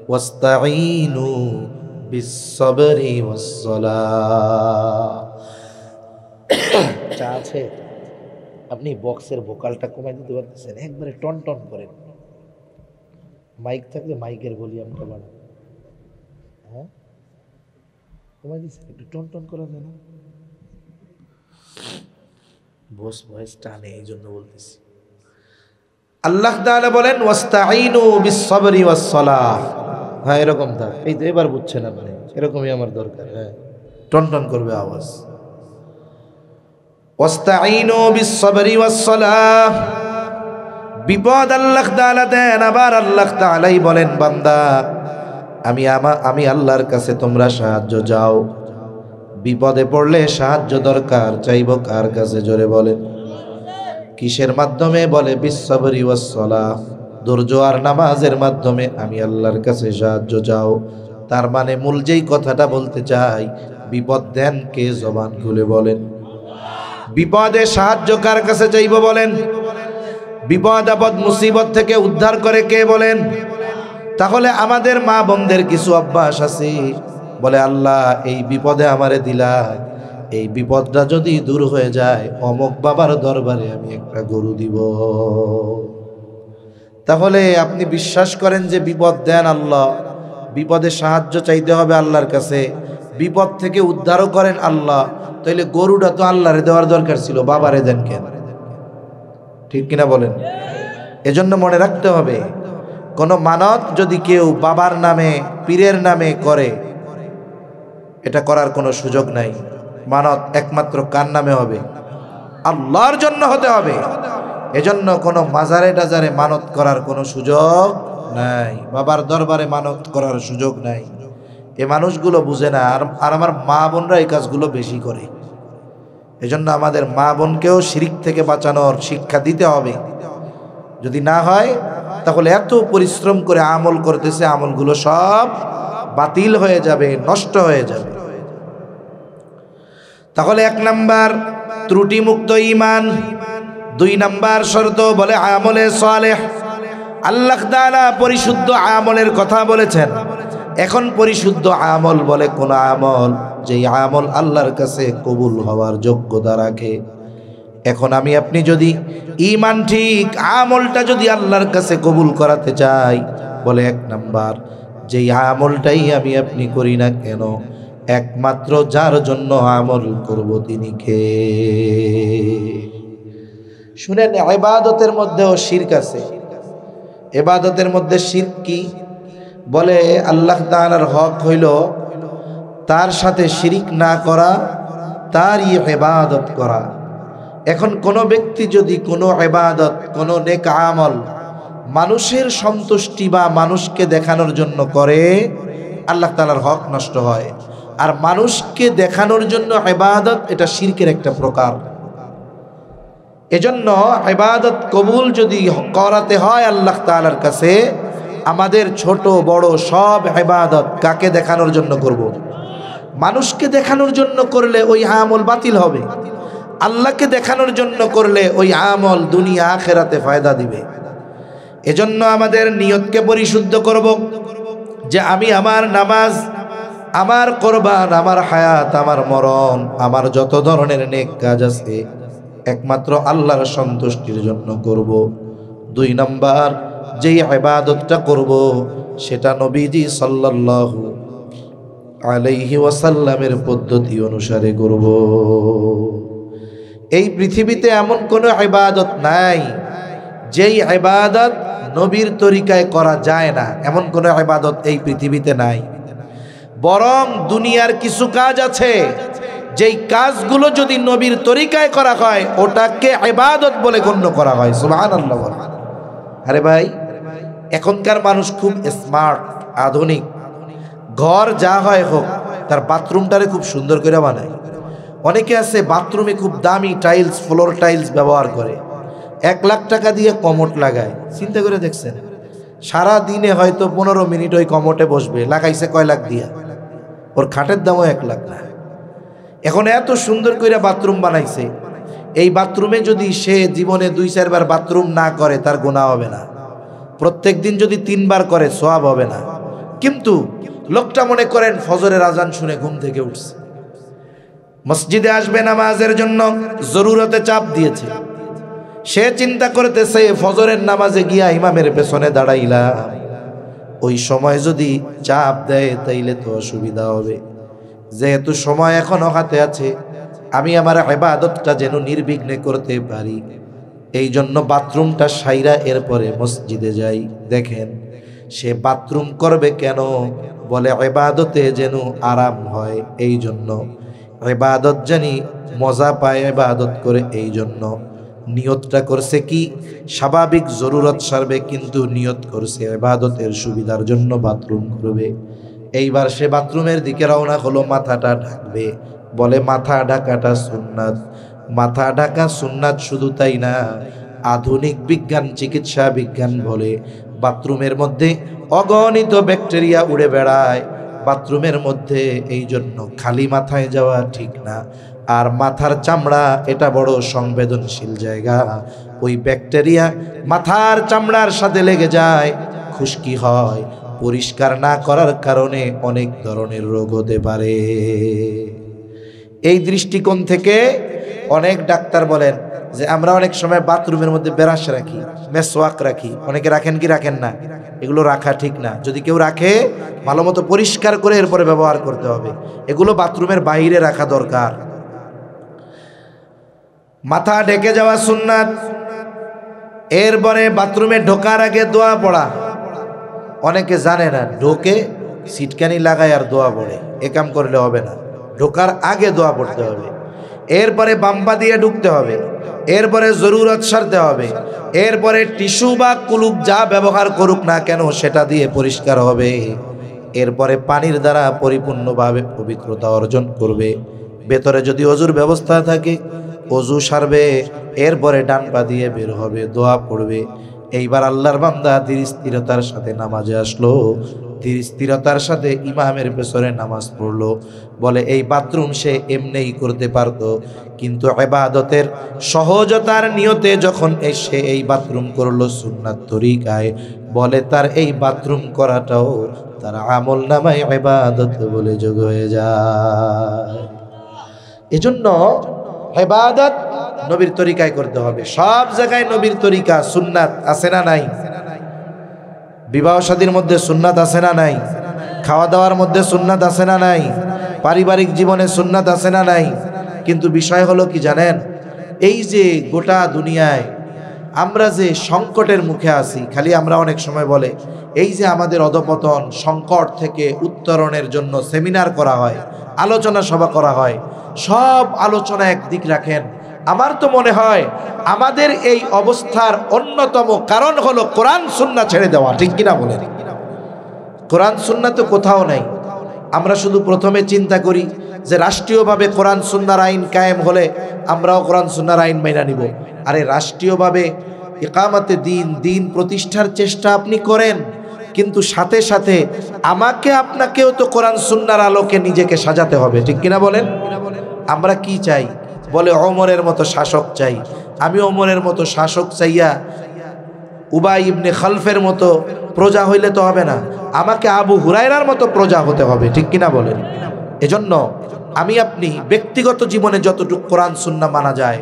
ওয়াস্তাঈনু বিস-সাবরি ওয়াস-সালাহ। চা আছে? আপনি বক্সের ভোকালটা কমাই দিতে পারতেছেন? একবারে টন টন করেন। মাইক থাকলে মাইকের ভলিউমটা বাড়ান। হ্যাঁ, কমাই দিচ্ছেন, একটু টন টন করা যায় না? বস ভয়েস টানে, এই জন্য বলতেছি। আল্লাহ তাআলা বলেন, ওয়াস্তাঈনু বিস-সাবরি ওয়াস-সালাহ। হ্যাঁ এরকম থাক, এই তো এবার বুঝছেন আপনি, এরকমই আমার দরকার। হ্যাঁ টন টন করবে আওয়াজ। ওয়াস্তাঈনু বিস-সাবরি ওয়াস-সালাহ, বিপদ আল্লাহ তাআলা দেন, আবার আল্লাহ তাআলাই বলেন বান্দা আমি আল্লাহর কাছে তোমরা সাহায্য যাও। বিপদে পড়লে সাহায্য দরকার, চাইবো কার কাছে? জোরে বলেন। কিসের মাধ্যমে? বলে বিস-সাবরি ওয়াস-সালাহ, ধৈর্য আর নামাজের মাধ্যমে আমি আল্লাহর কাছে সাহায্য যাও। তার মানে মূল যেই কথাটা বলতে চাই, বিপদ দেন কে? জবান খুলে বলেন। বিপদে সাহায্য কার কাছে চাইবো বলেন? বিপদ আপদ মুসিবত থেকে উদ্ধার করে কে? বলেন। তাহলে আমাদের মা বোনদের কিছু অভ্যাস আছে, বলে আল্লাহ এই বিপদে আমারে দিলা, এই বিপদটা যদি দূর হয়ে যায় অমুক বাবার দরবারে আমি একটা গরু দিব। তাহলে আপনি বিশ্বাস করেন যে বিপদ দেন আল্লাহ, বিপদে সাহায্য চাইতে হবে আল্লাহর কাছে, বিপদ থেকে উদ্ধারও করেন আল্লাহ, তাইলে গরুটা তো আল্লাহরে দেওয়ার দরকার ছিল, বাবারে দেন কেন? ঠিক কিনা বলেন? এজন্য মনে রাখতে হবে, কোনো মানত যদি কেউ বাবার নামে পীরের নামে করে, এটা করার কোনো সুযোগ নাই। মানত একমাত্র কার নামে হবে? আল্লাহর জন্য হতে হবে। এজন্য কোনো মাজারে টাজারে মানত করার কোনো সুযোগ নাই, বাবার দরবারে মানত করার সুযোগ নাই। এ মানুষগুলো বুঝে না, আর আমার মা বোনরা এই কাজগুলো বেশি করে। এজন্য আমাদের মা বোনকেও শিরিক থেকে বাঁচানোর শিক্ষা দিতে হবে। যদি না হয় তাহলে এত পরিশ্রম করে আমল করতেছে, আমলগুলো সব বাতিল হয়ে যাবে, নষ্ট হয়ে যাবে। তাহলে 1 নাম্বার ত্রুটিমুক্ত ঈমান, 2 নাম্বার শর্ত বলে আমলে সালেহ। আল্লাহ তাআলা পরিশুদ্ধ আমলের কথা বলেছেন। এখন পরিশুদ্ধ আমল বলে কোন আমল? যেই আমল আল্লাহর কাছে কবুল হওয়ার যোগ্যতা রাখে। এখন আমি আপনি যদি ঈমান ঠিক, আমলটা যদি আল্লাহর কাছে কবুল করাতে চাই, বলে 1 নাম্বার যেই আমলটাই আমি আপনি করি না কেন, একমাত্র যার জন্য আমল করব তিনি কে? শুনেন, ইবাদতের মধ্যেও শিরক আছে। ইবাদতের মধ্যে শিরক কি? বলে আল্লাহ তাআলার হক হইল তার সাথে শিরিক না করা, তারই ইবাদত করা। এখন কোনো ব্যক্তি যদি কোনো ইবাদত, কোনো নেক আমল মানুষের সন্তুষ্টি বা মানুষকে দেখানোর জন্য করে, আল্লাহ তাআলার হক নষ্ট হয়। আর মানুষকে দেখানোর জন্য ইবাদত, এটা শিরকের একটা প্রকার। এজন্য ইবাদত কবুল যদি করাতে হয় আল্লাহ তাআলার কাছে, আমাদের ছোট বড় সব ইবাদত কাকে দেখানোর জন্য করব? মানুষকে দেখানোর জন্য করলে ওই আমল বাতিল হবে। আল্লাহকে দেখানোর জন্য করলে ওই আমল দুনিয়া আখিরাতে ফায়দা দিবে। এজন্য আমাদের নিয়তকে পরিশুদ্ধ করব, যে আমি আমার নামাজ, আমার কোরবান, আমার হায়াত, আমার মরণ, আমার যত ধরনের নেক কাজ আছে একমাত্র আল্লাহর সন্তুষ্টির জন্য করব। 2 নাম্বার যেই ইবাদতটা করব সেটা নবীজি সাল্লাল্লাহু আলাইহি ওয়াসাল্লামের পদ্ধতি অনুসারে করব। এই পৃথিবীতে এমন কোনো ইবাদত নাই যেই ইবাদত নবীর তরিকায় করা যায় না, এমন কোনো ইবাদত এই পৃথিবীতে নাই। বরং দুনিয়ার কিছু কাজ আছে যেই কাজগুলো যদি নবীর তরিকায় করা হয় ওটাকে ইবাদত বলে গণ্য করা হয়। সুবহানাল্লাহ। আরে ভাই, এখনকার মানুষ খুব স্মার্ট, আধুনিক। ঘর যা হয় হোক, তার বাথরুমটারে খুব সুন্দর করে বানায়। অনেকে আছে বাথরুমে খুব দামি টাইলস, ফ্লোর টাইলস ব্যবহার করে, 1 লাখ টাকা দিয়ে কমোড লাগায়। চিন্তা করে দেখছেন? সারা দিনে হয়তো 15 মিনিট ওই কমোটে বসবে, লাগাইছে কয় লাখ দিয়া? ওর খাটের দামও 1 লাখ না। এখন এত সুন্দর করে বাথরুম বানাইছে, এই বাথরুমে যদি সে জীবনে 2-4 বার বাথরুম না করে তার গুনাহ হবে না। প্রত্যেক দিন যদি 3 বার করে সওয়াব হবে না। কিন্তু লোকটা মনে করেন ফজরের আজান শুনে ঘুম থেকে উঠছে, মসজিদে আসবে নামাজের জন্য, জরুরতে চাপ দিয়েছে। সে চিন্তা করতেছে ফজরের নামাজে গিয়া ইমামের পেছনে দাঁড়াইলাম, ওই সময় যদি চাপ দেয় তাইলে তো অসুবিধা হবে। যেহেতু সময় এখনো হাতে আছে, আমি আমার ইবাদতটা যেন নির্বিঘ্নে করতে পারি, এই জন্য বাথরুমটা সাইরা এরপরে মসজিদে যাই। দেখেন, সে বাথরুম করবে কেন? বলে ইবাদতে যেন আরাম হয়, এই জন্য। ইবাদত জানি মজা পায় ইবাদত করে, এই জন্য। নিয়তটা করছে কি? স্বাভাবিক জরুরত সারবে, কিন্তু নিয়ত করছে ইবাদতের সুবিধার জন্য বাথরুম করবে। এইবার সে বাথরুমের দিকে রওনা হলো, মাথাটা ঢাকবে। বলে মাথা ঢাকাটা সুন্নাত। মাথা ঢাকা সুন্নাত, শুধু তাই না, আধুনিক বিজ্ঞান, চিকিৎসা বিজ্ঞান বলে বাথরুমের মধ্যে অগণিত ব্যাকটেরিয়া উড়ে বেড়ায় বাথরুমের মধ্যে, এই জন্য খালি মাথায় যাওয়া ঠিক না। আর মাথার চামড়া এটা বড় সংবেদনশীল জায়গা, ওই ব্যাকটেরিয়া মাথার চামড়ার সাথে লেগে যায়, খুশকি হয়। পরিষ্কার না করার কারণে অনেক ধরনের রোগ হতে পারে। এই দৃষ্টিকোণ থেকে অনেক ডাক্তার বলেন যে আমরা অনেক সময় বাথরুমের মধ্যে ব্রাশ রাখি, মেসওয়াক রাখি। অনেকে রাখেন কি রাখেন না? এগুলো রাখা ঠিক না। যদি কেউ রাখে, ভালো মতো পরিষ্কার করে এরপরে ব্যবহার করতে হবে। এগুলো বাথরুমের বাইরে রাখা দরকার। মাথা ঢেকে যাওয়া সুন্নাত। এরপরে বাথরুমে ঢোকার আগে দোয়া পড়া। অনেকে জানে না, ঢোকে সিটকানি লাগায় আর দোয়া পড়ে। এ কাম করলে হবে না, ঢোকার আগে দোয়া পড়তে হবে। এরপরে বাম্পা দিয়ে ঢুকতে হবে। এরপরে জরুরত সারতে হবে। এরপরে টিস্যু বা কুলুপ যা ব্যবহার করুক না কেন সেটা দিয়ে পরিষ্কার হবে। এরপরে পানির দ্বারা পরিপূর্ণভাবে পবিত্রতা অর্জন করবে। ভেতরে যদি অজুর ব্যবস্থা থাকে, অজু সারবে। এরপরে ডান পা দিয়ে বের হবে, দোয়া পড়বে। এইবার আল্লাহর বান্দা ধীর স্থিরতার সাথে নামাজে আসলো, ধীর স্থিরতার সাথে ইমামের পেছনে নামাজ পড়লো। বলে এই বাথরুম সে এমনিই করতে পারতো, কিন্তু ইবাদতের সহজতার নিয়তে যখন সে এই বাথরুম করলো সুন্নাত তরিকায়, বলে তার এই বাথরুম করাটাও তার আমল নামায় ইবাদত বলে যোগ হয়ে যায়। এজন্য ইবাদত নবীর তরিকায় করতে হবে। সব জায়গায় নবীর তরিকা সুন্নাত আছে না নাই? বিবাহ শাদীর মধ্যে সুন্নাত আছে না নাই? খাওয়া দাওয়ার মধ্যে সুন্নাত আছে না নাই? পারিবারিক জীবনে সুন্নাত আছে না নাই? কিন্তু বিষয় হলো কি জানেন, এই যে গোটা দুনিয়ায় আমরা যে সংকটের মুখে আছি, খালি আমরা অনেক সময় বলে এই যে আমাদের অধপতন, সংকট থেকে উত্তরণের জন্য সেমিনার করা হয়, আলোচনা সভা করা হয়। সব আলোচনা একদিক রাখেন, আমার তো মনে হয় আমাদের এই অবস্থার অন্যতম কারণ হলো কোরআন সুন্নাহ ছেড়ে দেওয়া। ঠিক কিনা বলেন? কোরআন সুন্নাহ তো কোথাও নাই। আমরা শুধু প্রথমে চিন্তা করি যে রাষ্ট্রীয়ভাবে কোরআন সুন্নাহর আইন কায়েম হলে আমরাও কোরআন সুন্নাহর আইন মাইনা নিব। আরে রাষ্ট্রীয়ভাবে ইকামতে দিন প্রতিষ্ঠার চেষ্টা আপনি করেন, কিন্তু সাথে সাথে আমাকে আপনাকেও তো কোরআন সুন্নাহর আলোকে নিজেকে সাজাতে হবে। ঠিক কিনা বলেন? আমরা কি চাই? বলে ওমরের মতো শাসক চাই। আমি ওমরের মতো শাসক চাইয়া উবাই ইবনে খালফের মতো প্রজা হইলে তো হবে না, আমাকে আবু হুরায়রার মতো প্রজা হতে হবে। ঠিক কিনা বলেন? এজন্য আমি আপনি ব্যক্তিগত জীবনে যতটুকু কোরআন সুন্নাহ মানা যায়,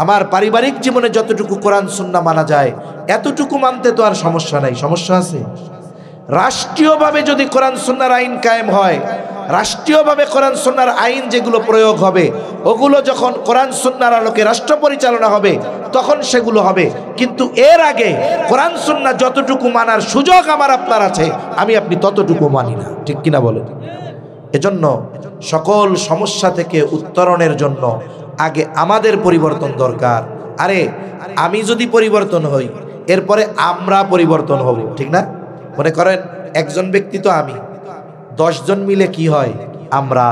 আমার পারিবারিক জীবনে যতটুকু কোরআন সুন্নাহ মানা যায়, এতটুকু মানতে তো আর সমস্যা নাই। সমস্যা আছে? রাষ্ট্রীয়ভাবে যদি কোরআন সুন্নাহর আইন কায়েম হয়, রাষ্ট্রীয়ভাবে কোরআন সুন্নাহর আইন যেগুলো প্রয়োগ হবে, ওগুলো যখন কোরআন সুন্নাহর আলোকে রাষ্ট্র পরিচালনা হবে তখন সেগুলো হবে। কিন্তু এর আগে কোরআন সুন্নাহ যতটুকু মানার সুযোগ আমার আপনার আছে, আমি আপনি ততটুকু মানি না। ঠিক কিনা বলেন? এজন্য সকল সমস্যা থেকে উত্তরণের জন্য আগে আমাদের পরিবর্তন দরকার। আরে আমি যদি পরিবর্তন হই, এরপরে আমরা পরিবর্তন হব। ঠিক না? মনে করেন একজন ব্যক্তি তো আমি, 10 জন মিলে কি হয়? আমরা।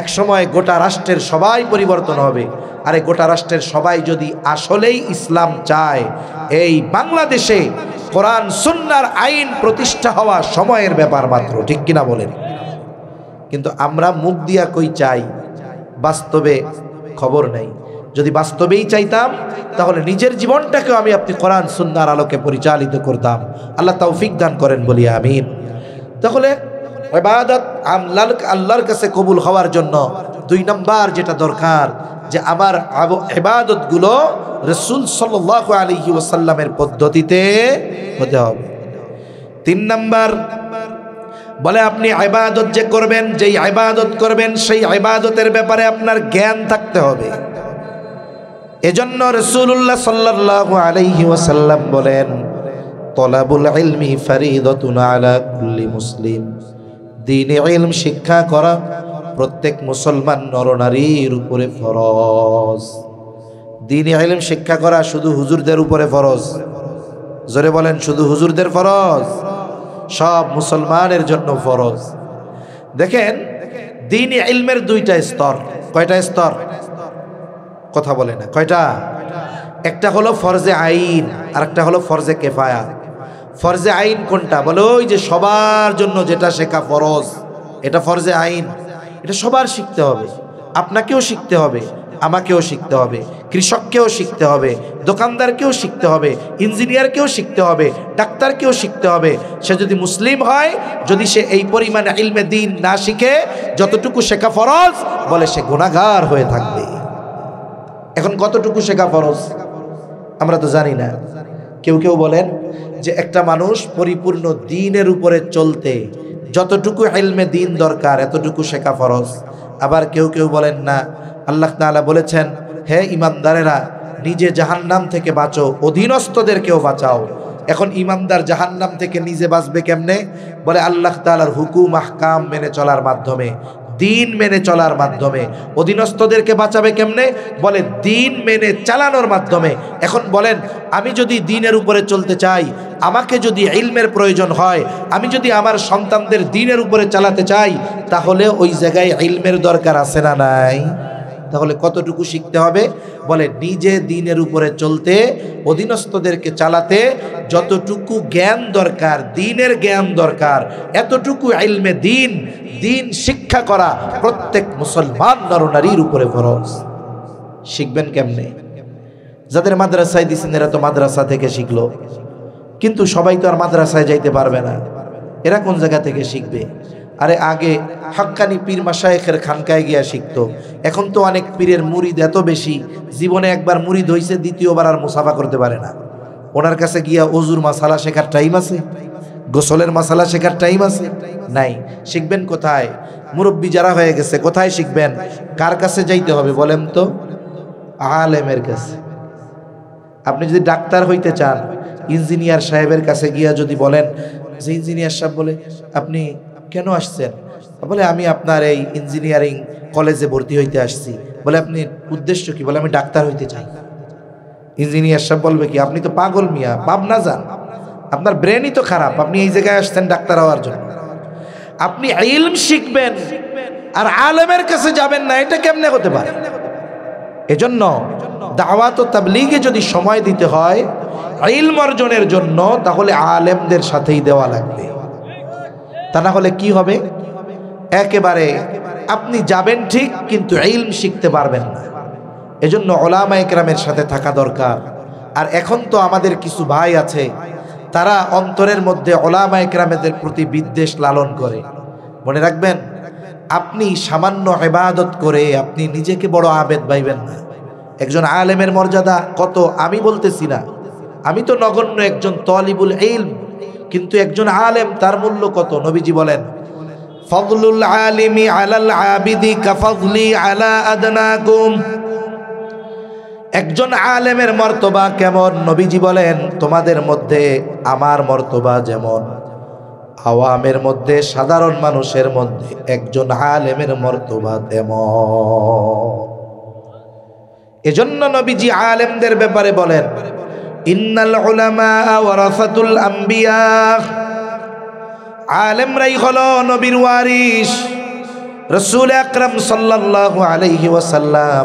এক সময় গোটা রাষ্ট্রের সবাই পরিবর্তন হবে। আরে গোটা রাষ্ট্রের সবাই যদি আসলেই ইসলাম চায়, এই বাংলাদেশে কোরআন সুন্নাহর আইন প্রতিষ্ঠা হওয়া সময়ের ব্যাপার মাত্র। ঠিক কিনা বলেন? কিন্তু আমরা মুখ দিয়া কই চাই, বাস্তবে খবর নেই। যদি বাস্তবেই চাইতাম তাহলে নিজের জীবনটাকে আমি আপনি কোরআন সুন্নাহর আলোকে পরিচালিত করতাম। আল্লাহ তৌফিক দান করেন, বলি আমিন। তাহলে ইবাদত আল্লাহর কাছে কবুল হওয়ার জন্য 2 নম্বর যেটা দরকার, যে আমার ইবাদতগুলো রাসূল সাল্লাল্লাহু আলাইহি ওয়াসাল্লামের পদ্ধতিতে হতে হবে। 3 নম্বর বলে আপনি ইবাদত যে করবেন, যেই ইবাদত করবেন সেই ইবাদতের ব্যাপারে আপনার জ্ঞান থাকতে হবে। এজন্য রাসূলুল্লাহ সাল্লাল্লাহু আলাইহি ওয়াসাল্লাম বলেন, তলাবুল ইলমি ফারিদাতুন আলা কুল্লি মুসলিম। দ্বীনে ইলম শিক্ষা করা প্রত্যেক মুসলমান নরনারীর উপরে ফরজ। দ্বীনে ইলম শিক্ষা করা শুধু হুজুরদের উপরে ফরজ? জোরে বলেন, শুধু হুজুরদের ফরজ? সব মুসলমানের জন্য ফরজ। দেখেন, দ্বীনে ইলমের দুইটা স্তর। কয়টা স্তর? কথা বলে না, কয়টা? একটা হলো ফরজে আইন, আর একটা হলো ফরজে কেফায়া। ফরজে আইন কোনটা? বলে ওই যে সবার জন্য যেটা শেখা ফরজ, এটা ফরজে আইন। এটা সবার শিখতে হবে, আপনাকেও শিখতে হবে, আমাকেও শিখতে হবে, কৃষককেও শিখতে হবে, দোকানদারকেও শিখতে হবে, ইঞ্জিনিয়ারকেও শিখতে হবে, ডাক্তারকেও শিখতে হবে। সে যদি মুসলিম হয়, যদি সে এই পরিমাণে ইলমে দ্বীন না শিখে যতটুকু শেখা ফরজ, বলে সে গুনাহগার হয়ে থাকবে। এখন কতটুকু শেখা ফরজ আমরা তো জানি না। কেউ কেউ বলেন যে একটা মানুষ পরিপূর্ণ দ্বীনের উপরে চলতে যতটুকু ইলমে দ্বীন দরকার এতটুকু শেখা ফরজ। আবার কেউ কেউ বলেন না, আল্লাহ তাআলা বলেছেন, হে ঈমানদারেরা, নিজে জাহান্নাম থেকে বাঁচো, অধীনস্থদেরকেও বাঁচাও। এখন ঈমানদার জাহান্নাম থেকে নিজে বাঁচবে কেমনে? বলে আল্লাহ তাআলার হুকুম আহকাম মেনে চলার মাধ্যমে, দ্বীন মেনে চলার মাধ্যমে। অধীনস্থদেরকে বাঁচাবে কেমনে? বলে দ্বীন মেনে চালানোর মাধ্যমে। এখন বলেন, আমি যদি দ্বীনের উপরে চলতে চাই, আমাকে যদি ইলমের প্রয়োজন হয়, আমি যদি আমার সন্তানদের দ্বীনের উপরে চালাতে চাই, তাহলে ওই জায়গায় ইলমের দরকার আছে না নাই? তাহলে কতটুকু শিখতে হবে? বলে নিজে দ্বীনের উপরে চলতে, অধীনস্থদেরকে চালাতে যতটুকু জ্ঞান দরকার, দ্বীনের জ্ঞান দরকার, এতটুকু ইলমে দ্বীন, দ্বীন শিক্ষা করা প্রত্যেক মুসলমান নরনারীর উপরে ফরজ। শিখবেন কেমনে? যাদের মাদ্রাসায় দিচ্ছেন এরা তো মাদ্রাসা থেকে শিখলো, কিন্তু সবাই তো আর মাদ্রাসায় যাইতে পারবে না। এরা কোন জায়গা থেকে শিখবে? আরে আগে হাক্কানি পীর মাশায়েখের খানকায় গিয়া শিখতো। এখন তো অনেক পীরের মুরিদ এত বেশি, জীবনে একবার মুরিদ হইছে, দ্বিতীয়বার আর মুসাফা করতে পারে না। ওনার কাছে গিয়া ওজুর মাসালা শেখার টাইম আছে? গোসলের মাসালা শেখার টাইম আছে? নাই। শিখবেন কোথায়? মুরব্বী যারা হয়ে গেছে কোথায় শিখবেন? কার কাছে যাইতে হবে বলেন তো? আলেমের কাছে। আপনি যদি ডাক্তার হইতে চান, ইঞ্জিনিয়ার সাহেবের কাছে গিয়া যদি বলেন যে ইঞ্জিনিয়ার সাহেব, বলে আপনি কেন আসছেন? বলে আমি আপনার এই ইঞ্জিনিয়ারিং কলেজে ভর্তি হইতে আসছি। বলে আপনি উদ্দেশ্য কি? বলে আমি ডাক্তার হইতে চাই। ইঞ্জিনিয়ার সাহেব বলবে কি, আপনি তো পাগল মিয়া, পাবনা যান, আপনার ব্রেনই তো খারাপ, আপনি এই জায়গায় আসছেন ডাক্তার হওয়ার জন্য। আপনি ইলম শিখবেন আর আলেমের কাছে যাবেন না, এটা কেমনে হতে পারে? এজন্য দাওয়াত ও তাবলীগে যদি সময় দিতে হয় ইলম অর্জনের জন্য, তাহলে আলেমদের সাথেই দেওয়া লাগবে। তা না হলে কি হবে? একেবারে আপনি যাবেন ঠিক, কিন্তু ইলম শিখতে পারবেন না। এজন্য উলামায়ে কেরামের সাথে থাকা দরকার। আর এখন তো আমাদের কিছু ভাই আছে, তারা অন্তরের মধ্যে উলামায়ে কেরামের প্রতি বিদ্বেষ লালন করে। মনে রাখবেন, আপনি সামান্য ইবাদত করে আপনি নিজেকে বড় আবেদ ভাইবেন না। একজন আলেমের মর্যাদা কত আমি বলতেছি না, আমি তো নগণ্য একজন তালিবুল ইলম, কিন্তু একজন আলেম তার মূল্য কত? নবীজি বলেন, ফাদলুল আলিমি আলাল আবিদি কাফাদলি আলা আদনাকুম। একজন আলেমের মর্তবা কেমন? নবীজি বলেন, তোমাদের মধ্যে আমার মর্তবা যেমন আওয়ামের মধ্যে, সাধারণ মানুষের মধ্যে একজন আলেমের মর্তবা তেমন। এজন্য নবীজি আলেমদের ব্যাপারে বলেন, ইন্নাল উলামা ওয়ারাসাতুল আম্বিয়া। আলেমরাই হলো নবীর ওয়ারিস। রাসূল আকরাম সাল্লাল্লাহু আলাইহি ওয়াসাল্লাম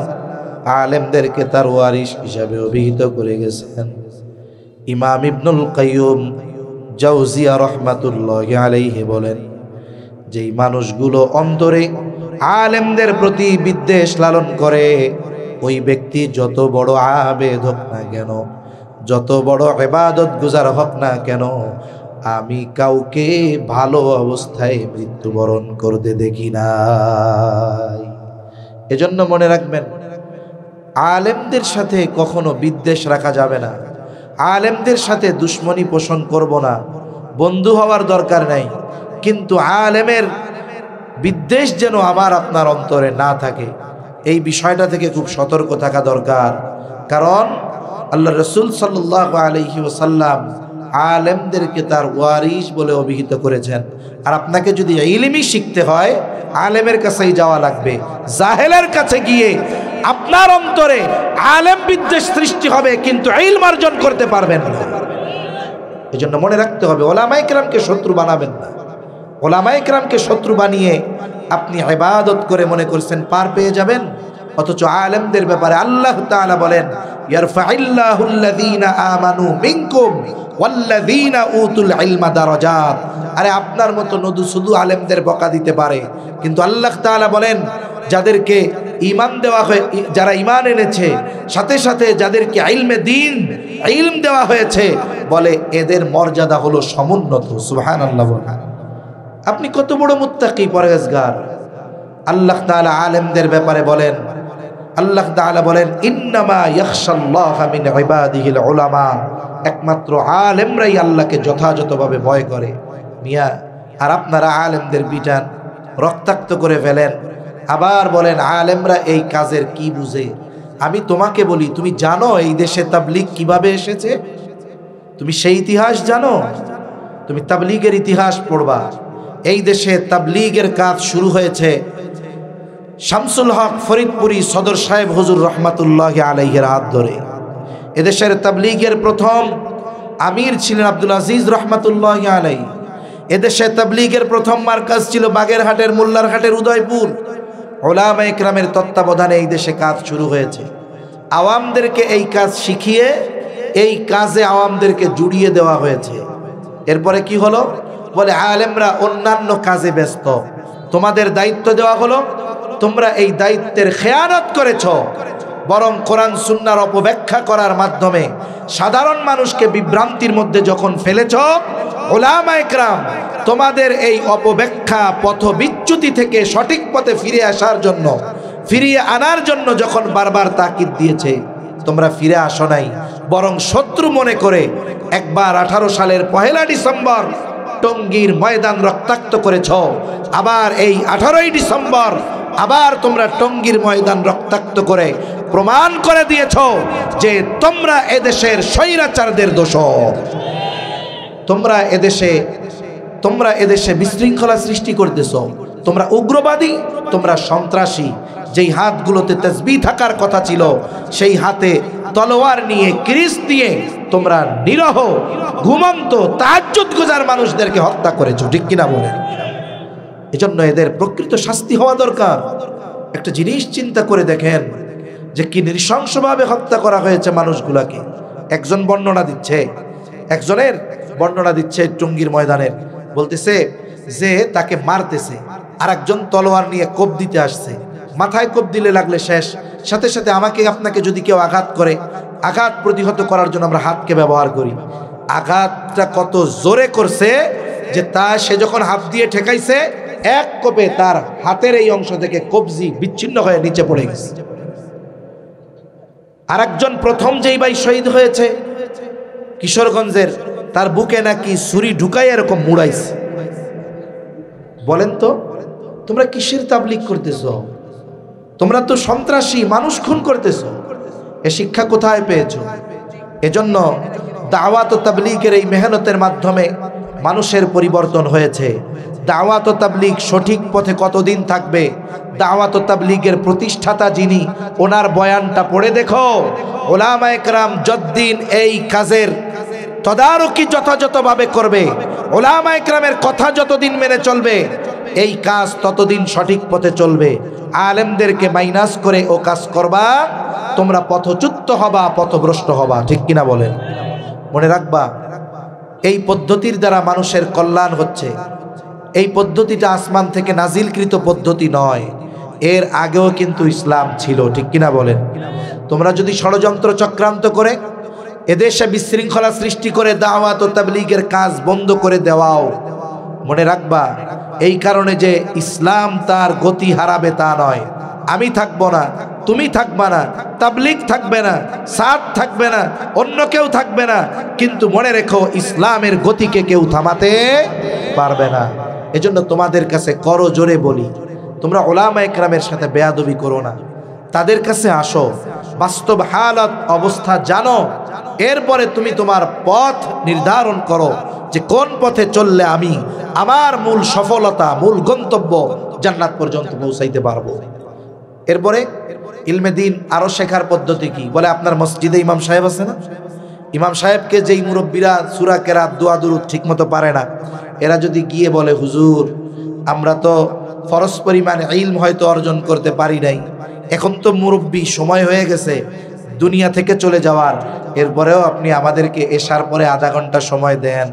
আলেমদেরকে তার ওয়ারিস হিসাবে অভিহিত করে গেছেন। ইমাম ইবনুল কাইয়ুম জাওজিয়া রাহমাতুল্লাহি আলাইহি বলেন, যেই মানুষগুলো অন্তরে আলেমদের প্রতি বিদ্বেষ লালন করে, ওই ব্যক্তি যত বড় আবেদ হোক না কেন, যত বড় ইবাদত গুজার হোক না কেন, আমি কাউকে ভালো অবস্থায় মৃত্যুবরণ করতে দেখি নাই। এজন্য মনে রাখবেন, আলেমদের সাথে কখনো বিদ্বেষ রাখা যাবে না। আলেমদের সাথে দুশ্মনী পোষণ করব না, বন্ধু হওয়ার দরকার নাই, কিন্তু আলেমের বিদ্বেষ যেন আমার আপনার অন্তরে না থাকে, এই বিষয়টা থেকে খুব সতর্ক থাকা দরকার। কারণ আল্লাহ রাসূল সাল্লাল্লাহু আলাইহি ওয়াসাল্লাম আলেমদেরকে তার ওয়ারিস বলে অভিহিত করেছেন। আর আপনাকে যদি ইলমি শিখতে হয় আলেমের কাছেই যাওয়া লাগবে। জাহেলের কাছে গিয়ে আপনার অন্তরে আলেম বিদ্বেষ সৃষ্টি হবে, কিন্তু ইলম অর্জন করতে পারবেন না। এজন্য মনে রাখতে হবে, ওলামায়ে কেরামকে শত্রু বানাবেন না। ওলামায়ে কেরামকে শত্রু বানিয়ে আপনি ইবাদত করে মনে করছেন পার পেয়ে যাবেন, অথচ আলেমদের ব্যাপারে আল্লাহ তাআলা বলেন ইয়ারফাইল্লাহুল্লাযীনা আমানু মিনকুম ওয়াল্লাযীনা উতুল ইলমা দারাজাত। আরে আপনার মতো নদু শুধু আলেমদের বকা দিতে পারে, কিন্তু আল্লাহ তাআলা বলেন যাদেরকে ঈমান দেওয়া হয়, যারা ঈমান এনেছে, সাথে সাথে যাদেরকে ইলমে দ্বীন ইলম দেওয়া হয়েছে, বলে এদের মর্যাদা হলো সমুন্নত। সুবহানাল্লাহ। বলেন আপনি কত বড় মুত্তাকি পরহেজগার। আল্লাহ তাআলা আলেমদের ব্যাপারে বলেন, আল্লাহ তাআলা বলেন ইন্নামা ইয়াখশাল্লাহা মিন ইবাদিহিল উলামা, একমাত্র আলেমরাই আল্লাহকে যথাযথভাবে ভয় করে। মিয়া, আর আপনারা আলেমদের বিটান, রক্তাক্ত করে ফেলেন, আবার বলেন আলেমরা এই কাজের কি বুঝে। আমি তোমাকে বলি, তুমি জানো এই দেশে তাবলীগ কিভাবে এসেছে? তুমি সেই ইতিহাস জানো? তুমি তাবলীগের ইতিহাস পড়বা। এই দেশে তাবলীগের কাজ শুরু হয়েছে শামসুল হক ফরিদপুরি সদর সাহেব হুজুর রহমাতুল্লাহি আলাইহির হাত ধরে। এদেশের তাবলীগের প্রথম আমির ছিলেন আব্দুল আজিজ রহমাতুল্লাহি আলাইহি। এদেশে তাবলীগের প্রথম মার্কাজ ছিল বাগেরহাটের মোল্লারহাটের উদয়পুর। উলামায়ে কেরামের তত্ত্বাবধানে এই দেশে কাজ শুরু হয়েছে। আওয়ামদেরকে এই কাজ শিখিয়ে এই কাজে আওয়ামদেরকে জুড়িয়ে দেওয়া হয়েছে। এরপরে কি হলো? বলে আলেমরা অন্যান্য কাজে ব্যস্ত, তোমাদের দায়িত্ব দেওয়া হলো, তোমরা এই দায়িত্বের খেয়ানত করেছ, বরং কোরআন সুন্নাহর অপব্যাখ্যা করার মাধ্যমে সাধারণ মানুষকে বিভ্রান্তির মধ্যে যখন ফেলেছ, উলামায়ে কেরাম তোমাদের এই অপব্যাখ্যা পথবিচ্যুতি থেকে সঠিক পথে ফিরে আসার জন্য, ফিরিয়ে আনার জন্য যখন বারবার তাকিদ দিয়েছে, তোমরা ফিরে আসো নাই, বরং শত্রু মনে করে একবার 18 সালের 1 ডিসেম্বর টঙ্গীর ময়দান রক্তাক্ত করেছ, আবার এই 18ই ডিসেম্বর আবার তোমরা টঙ্গীর ময়দান রক্তাক্ত করে প্রমাণ করে দিয়েছ যে তোমরা এদেশের স্বৈরাচারদের দোষর। তোমরা এদেশে বিশৃঙ্খলা সৃষ্টি করতেছ, তোমরা উগ্রবাদী, তোমরা সন্ত্রাসী। যেই হাতগুলোতে তাসবিহ থাকার কথা ছিল, সেই হাতে তলোয়ার নিয়ে ক্রিস দিয়ে তোমরা নিরহ ঘুমন্ত তাহাজ্জুদ গুজার মানুষদেরকে হত্যা করেছো, ঠিক কিনা বলেন? এজন্য এদের প্রকৃত শাস্তি হওয়া দরকার। একটা জিনিস চিন্তা করে দেখেন যে কি নৃশংসভাবে হত্যা করা হয়েছে মানুষগুলাকে। একজনের বর্ণনা দিচ্ছে টঙ্গীর ময়দানের, বলতেছে যে তাকে মারতেছে, আর একজন তলোয়ার নিয়ে কোপ দিতে আসছে, মাথায় কোপ দিলে লাগলে শেষ, সাথে সাথে আমাকে আপনাকে যদি কেউ আঘাত করে, আঘাত প্রতিহত করার জন্য আমরা হাতকে ব্যবহার করি। আঘাতটা কত জোরে করছে যে সে যখন হাত দিয়ে ঠেকাইছে, এক কোপে তার হাতের এই অংশ থেকে কবজি বিচ্ছিন্ন হয়ে নিচে পড়ে গেছে। আরেকজন প্রথম যেই ভাই শহীদ হয়েছে কিশোরগঞ্জের, তার বুকে নাকি ছুরি ঢুকাই এরকম মুড়াইছে। বলেন তো তোমরা কিসের তাবলীগ করতেছ? তোমরা তো সন্ত্রাসী, মানুষ খুন করতেছ। এ শিক্ষা কোথায় পেয়েছ? এজন্য দাওয়াত ও তাবলীগের এই মেহনতের মাধ্যমে মানুষের পরিবর্তন হয়েছে। দাওয়াত ও তাবলীগ সঠিক পথে কতদিন থাকবে? দাওয়াত ও তাবলীগের প্রতিষ্ঠাতা যিনি, ওনার বয়ানটা পড়ে দেখো। উলামায়ে কেরাম যতদিন এই কাজের তদারকি যথাযথভাবে করবে, উলামায়ে কেরামের কথা যতদিন মেনে চলবে, এই কাজ ততদিন সঠিক পথে চলবে। আলেমদেরকে মাইনাস করে ও কাজ করবা, তোমরা পথচ্যুত হবা, পথভ্রষ্ট হবা, ঠিক কিনা বলেন? মনে রাখবা, এই পদ্ধতির দ্বারা মানুষের কল্যাণ হচ্ছে। এই পদ্ধতিটা আসমান থেকে নাজিলকৃত পদ্ধতি নয়, এর আগেও কিন্তু ইসলাম ছিল, ঠিক কিনা বলেন? তোমরা যদি ষড়যন্ত্র চক্রান্ত করে এদেশে বিশৃঙ্খলা সৃষ্টি করে দাওয়াত ও তাবলীগের কাজ বন্ধ করে দেওয়াও, মনে রাখবা এই কারণে যে ইসলাম তার গতি হারাবে তা নয়। আমি থাকবো না, তুমি থাকবা না, তাবলীগ থাকবে না, সাদ থাকবে না, অন্য কেউ থাকবে না, কিন্তু মনে রেখো ইসলামের গতিকে কেউ থামাতে পারবে না। এজন্য তোমাদের কাছে করো জোরে বলি, তোমরা উলামায়ে কেরামের সাথে বেয়াদবি করো না, তাদের কাছে আসো, বাস্তব হালত অবস্থা জানো, এরপরে তুমি তোমার পথ নির্ধারণ করো যে কোন পথে চললে আমি আমার মূল সফলতা, মূল গন্তব্য জান্নাত পর্যন্ত পৌঁছাইতে পারবো। এরপরে ইলমে দিন আরো শেখার পদ্ধতি কি? বলে আপনার মসজিদে ইমাম সাহেব আছে না, ইমাম সাহেবকে যেই মুরব্বীরা সূরা কেরাত দোয়া দুরূদ ঠিকমতো পারে না, এরা যদি গিয়ে বলে হুজুর আমরা তো ফরজ পরিমাণ ইলম হয়তো অর্জন করতে পারি নাই, এখন তো মুরব্বী সময় হয়ে গেছে দুনিয়া থেকে চলে যাওয়ার, এরপরেও আপনি আমাদেরকে এশার পরে আধা ঘন্টা সময় দেন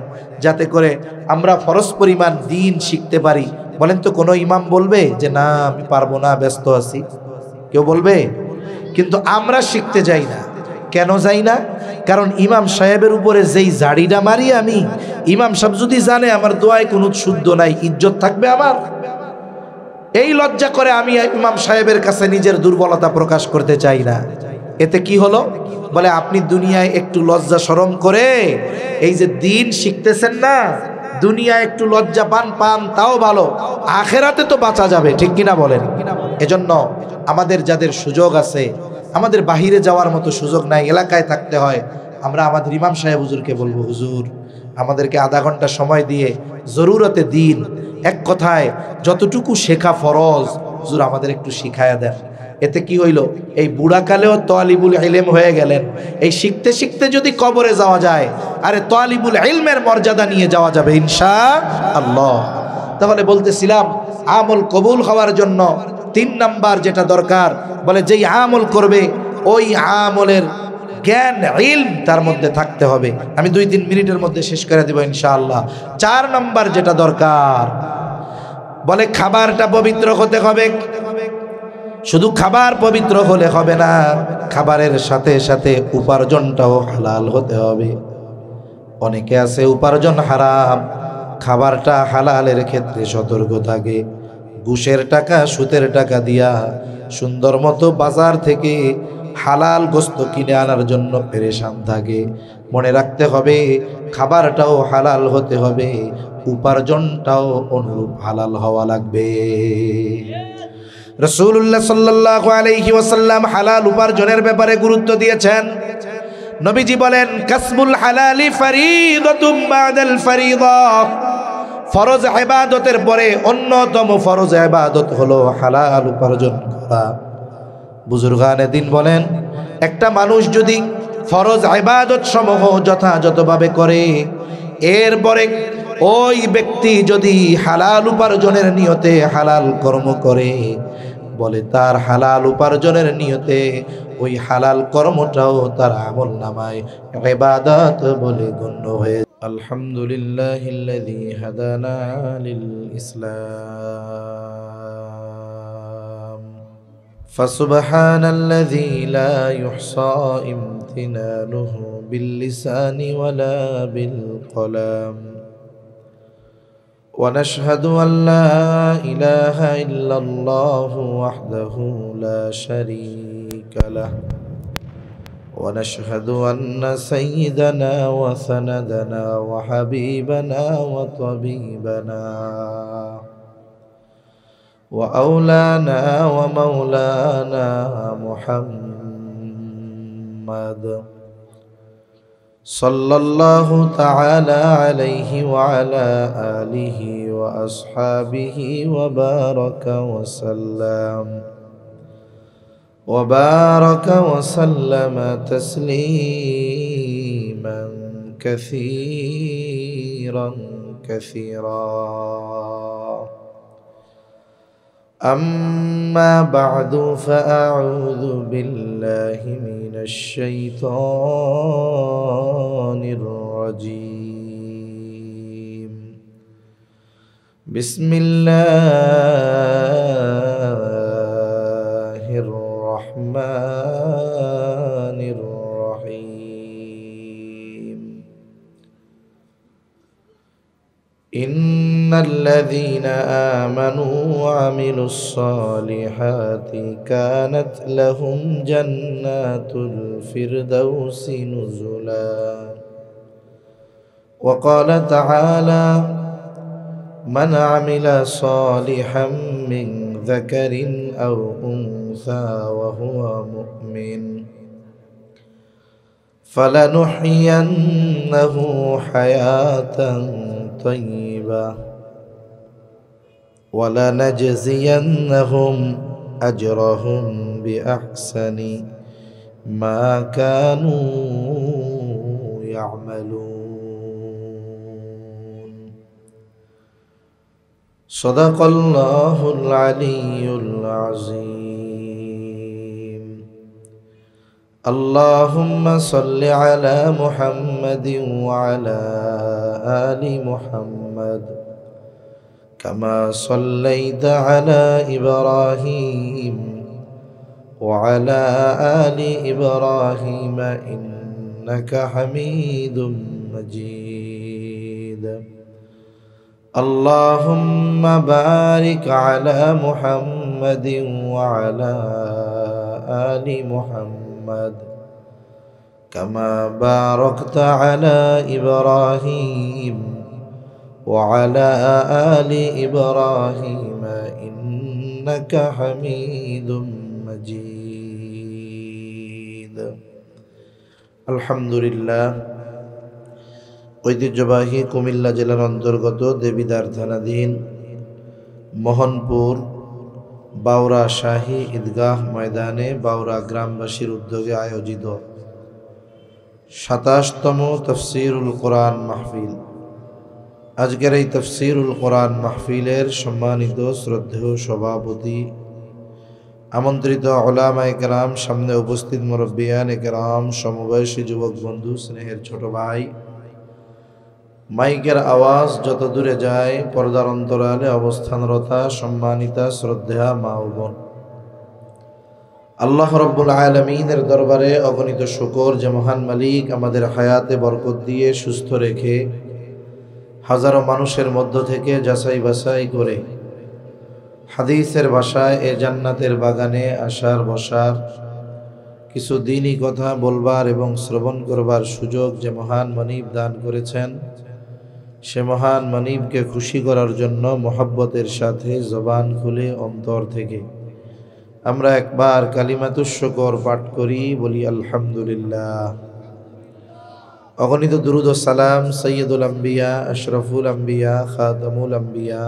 যাতে করে আমরা ফরজ পরিমাণ দিন শিখতে পারি। বলেন তো কোনো ইমাম বলবে যে না আমি পারবো না, ব্যস্ত আছি? কেউ বলবে? কিন্তু আমরা শিখতে যাই না। কেন যাই না? কারণ ইমাম সাহেবের উপরে যেই জাড়িটা মারি আমি, ইমাম সাহেব যদি জানে আমার দোয়ায় কোনো শুদ্ধ নাই, ইজ্জত থাকবে আমার? এই লজ্জা করে আমি ইমাম সাহেবের কাছে নিজের দুর্বলতা প্রকাশ করতে চাই না। এতে কি হলো? বলে আপনি দুনিয়ায় একটু লজ্জা শরম করে এই যে দিন শিখতেছেন না, দুনিয়ায় একটু লজ্জা পান তাও ভালো, আখেরাতে তো বাঁচা যাবে, ঠিক কিনা বলেন? এজন্য আমাদের যাদের সুযোগ আছে, আমাদের বাহিরে যাওয়ার মতো সুযোগ নাই, এলাকায় থাকতে হয়, আমরা আমাদের ইমাম সাহেব হুজুরকে বলবো হুজুর আমাদেরকে আধা ঘন্টা সময় দিয়ে জরুরতে দিন, এক কথায় যতটুকু শেখা ফরজ হুজুর আমাদের একটু শিখায়া দেন। এতে কি হইল? এই বুড়াকালেও তালিবুল ইলম হয়ে গেলেন। এই শিখতে শিখতে যদি কবরে যাওয়া যায়, আরে তালিবুল ইলমের মর্যাদা নিয়ে যাওয়া যাবে ইনশাআল্লাহ। তাহলে বলতেছিলাম আমল কবুল হওয়ার জন্য 3 নাম্বার যেটা দরকার, বলে যেই আমল করবে ওই আমলের জ্ঞান ইলম তার মধ্যে থাকতে হবে। আমি 2-3 মিনিটের মধ্যে শেষ করে দেব ইনশাআল্লাহ। 4 নাম্বার যেটা দরকার, বলে খাবারটা পবিত্র হতে হবে। শুধু খাবার পবিত্র হলে হবে না, খাবারের সাথে সাথে উপার্জনটাও হালাল হতে হবে। অনেকে আছে উপার্জন হারাম, খাবারটা হালালের ক্ষেত্রে সতর্ক থাকে, ঘুষের টাকা সুদের টাকা দিয়া সুন্দর মতো বাজার থেকে হালাল গোস্ত কিনে আনার জন্য পেরেশান থাকে। মনে রাখতে হবে খাবারটাও হালাল হতে হবে, উপার্জনটাও অনুরূপ হালাল হওয়া লাগবে। রাসূলুল্লাহ সাল্লাল্লাহু আলাইহি ওয়াসাল্লাম হালাল উপার্জনের ব্যাপারে গুরুত্ব দিয়েছেন। নবীজি বলেন কাসবুল হালালি ফরিদাতুম বাদাল ফরিদা, ফরজ ইবাদতের পরে অন্যতম ফরজ ইবাদত হলো হালাল উপার্জন করা। বুজুর্গানে দিন বলেন একটা মানুষ যদি ফরজ ইবাদত সমূহ যথাযথভাবে করে, এরপরে ওই ব্যক্তি যদি হালাল উপার্জনের নিয়তে হালাল কর্ম করে, বলে তার হালাল উপার্জনের নিয়তে ওই হালাল কর্মটাও তার আমল নামায় ইবাদত বলে গণ্য হয়ে। আলহামদুলিল্লাহিল্লাযী হাদানা লিল ইসলাম ফাসুবহানাল্লাযী লা ইহসা ইমতিনানুহু বিল লিসানি ওয়ালা বিল কলাম ونشهد أن لا إله إلا الله وحده لا شريك له ونشهد أن سيدنا وسندنا وحبيبنا وطبيبنا وأولانا ومولانا محمد صلى الله تعالى عليه وعلى آله وأصحابه وبارك وسلم تسليما كثيرا أما بعد فأعوذ بالله من الشيطان الرجيم بسم الله الرحمن الرحيم إن الذين آمنوا وعملوا الصالحات كانت لهم جنات الفردوس نزلا وقال تعالى من عمل صالحا من ذكر أو أنثى وهو مؤمن فلنحيينه حياة طيبة ولنجزينهم أجرهم بأحسن ما كانوا يعملون صدق الله العلي العظيم اللهم صل على محمد وعلى آل محمد كما صليت على إبراهيم وعلى آل إبراهيم إنك حميد مجيد اللهم بارك على محمد وعلى آل محمد كما باركت على إبراهيم وعلى آل إبراهيم إنك حميد مجيد الحمد لله ঐতিহ্যবাহী কুমিল্লা জেলার অন্তর্গত দেবিদ্বার থানাধীন মোহনপুর বাউরা শাহী ঈদগাহ ময়দানে বাউরা গ্রামবাসীর উদ্যোগে আয়োজিত ২৭তম তাফসীরুল কোরআন মাহফিল। আজকের এই তাফসীরুল কোরআন মাহফিলের সম্মানিত শ্রদ্ধেয় সভাপতি, আমন্ত্রিত উলামায়ে কেরাম, সামনে উপস্থিত মুরব্বিয়ানে কেরাম, সমবয়সী যুবক বন্ধু, স্নেহের ছোট ভাই, মাইকের আওয়াজ যত দূরে যায় পর্দার অন্তরালে অবস্থানরতা সম্মানিতা শ্রদ্ধেয়া মা ও বোন, আল্লাহ রব্বুল আলামিনের দরবারে অগণিত শুকর যে মহান মালিক আমাদের হায়াতে বরকত দিয়ে সুস্থ রেখে হাজারো মানুষের মধ্য থেকে যাচাই বাছাই করে হাদিসের ভাষায় এ জান্নাতের বাগানে আসার বসার কিছু দিনই কথা বলবার এবং শ্রবণ করবার সুযোগ যে মহান মানিব দান করেছেন, সে মহান মানিবকে খুশি করার জন্য মোহাব্বতের সাথে জবান খুলে অন্তর থেকে আমরা একবার কালিমাতুশ শুকর পাঠ করি, বলি আলহামদুলিল্লাহ। অগণিত দুরুদ ও সালাম সৈয়দুল আম্বিয়া, আশরাফুল আম্বিয়া, খাতামুল আম্বিয়া,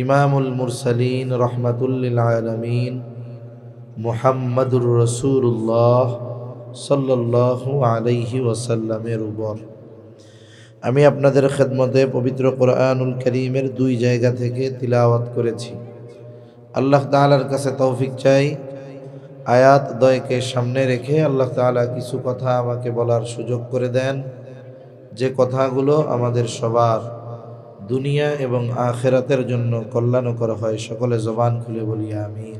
ইমামুল মুরসালিন, রহমাতুল লিল আলামিন মুহাম্মাদুর রাসূলুল্লাহ সাল্লাল্লাহু আলাইহি ওয়াসাল্লামের উপর। আমি আপনাদের খেদমতে পবিত্র কোরআনুল কারীমের 2 জায়গা থেকে তিলাওয়াত করেছি। আল্লাহ তাআলার কাছে তৌফিক চাই, আয়াত দয়কে সামনে রেখে আল্লাহ তাআলা কিছু কথা আমাকে বলার সুযোগ করে দেন, যে কথাগুলো আমাদের সবার দুনিয়া এবং আখিরাতের জন্য কল্যাণকর হয়। সকলে জবান খুলে বলি আমিন।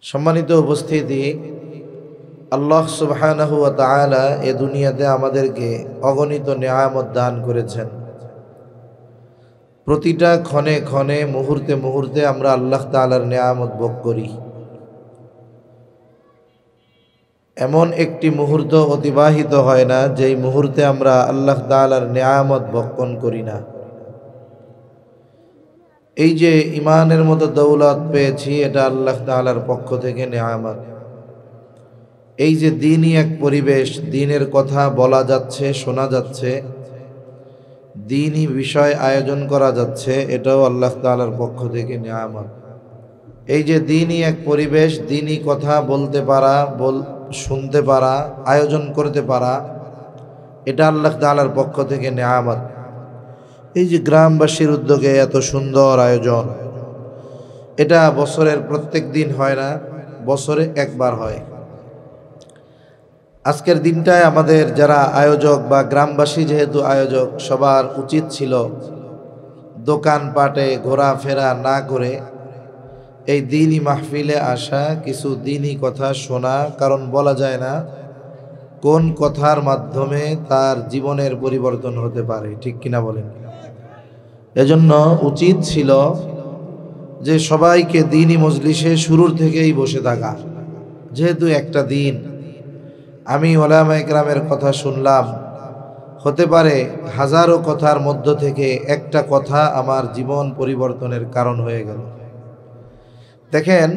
সম্মানিত উপস্থিতি, আল্লাহ সুবহানাহু ওয়া তাআলা এ দুনিয়াতে আমাদেরকে অগণিত নিয়ামত দান করেছেন। প্রতিটা ক্ষণে ক্ষণে, মুহূর্তে মুহূর্তে আমরা আল্লাহ তাআলার নিয়ামত ভোগ করি। এমন একটি মুহূর্ত অতিবাহিত হয় না যেই মুহূর্তে আমরা আল্লাহ তাআলার নিয়ামত ভক্ষণ করি না। এই যে ইমানের মতো দৌলত পেয়েছি, এটা আল্লাহ তাআলার পক্ষ থেকে নিয়ামত। এই যে দ্বীনি এক পরিবেশ, দ্বীনের কথা বলা যাচ্ছে, শোনা যাচ্ছে, দ্বীনি বিষয় আয়োজন করা যাচ্ছে, এটাও আল্লাহ তাআলার পক্ষ থেকে নিয়ামত। এই যে দ্বীনি এক পরিবেশ, দ্বীনি কথা বলতে পারা, শুনতে পারা, আয়োজন করতে পারা, এটা আল্লাহ তাআলার পক্ষ থেকে নিয়ামত। এই যে গ্রামবাসীর উদ্যোগে এত সুন্দর আয়োজন, এটা বছরের প্রত্যেক দিন হয় না, বছরে একবার হয়। আজকের দিনটায় আমাদের যারা আয়োজক বা গ্রামবাসী যেহেতু আয়োজক, সবার উচিত ছিল দোকানপাটে ঘোরাফেরা না করে এই দ্বীনি মাহফিলে আসা, কিছু দ্বীনি কথা শোনা। কারণ বলা যায় না কোন কথার মাধ্যমে তার জীবনের পরিবর্তন হতে পারে, ঠিক কিনা বলেন? এজন্য উচিত ছিল যে সবাইকে দ্বীনি মজলিসে শুরুর থেকেই বসে থাকা। যেহেতু একটা দিন, আমি উলামায়ে কেরামের কথা শুনলাম, হতে পারে হাজারো কথার মধ্য থেকে একটা কথা আমার জীবন পরিবর্তনের কারণ হয়ে গেল। দেখেন,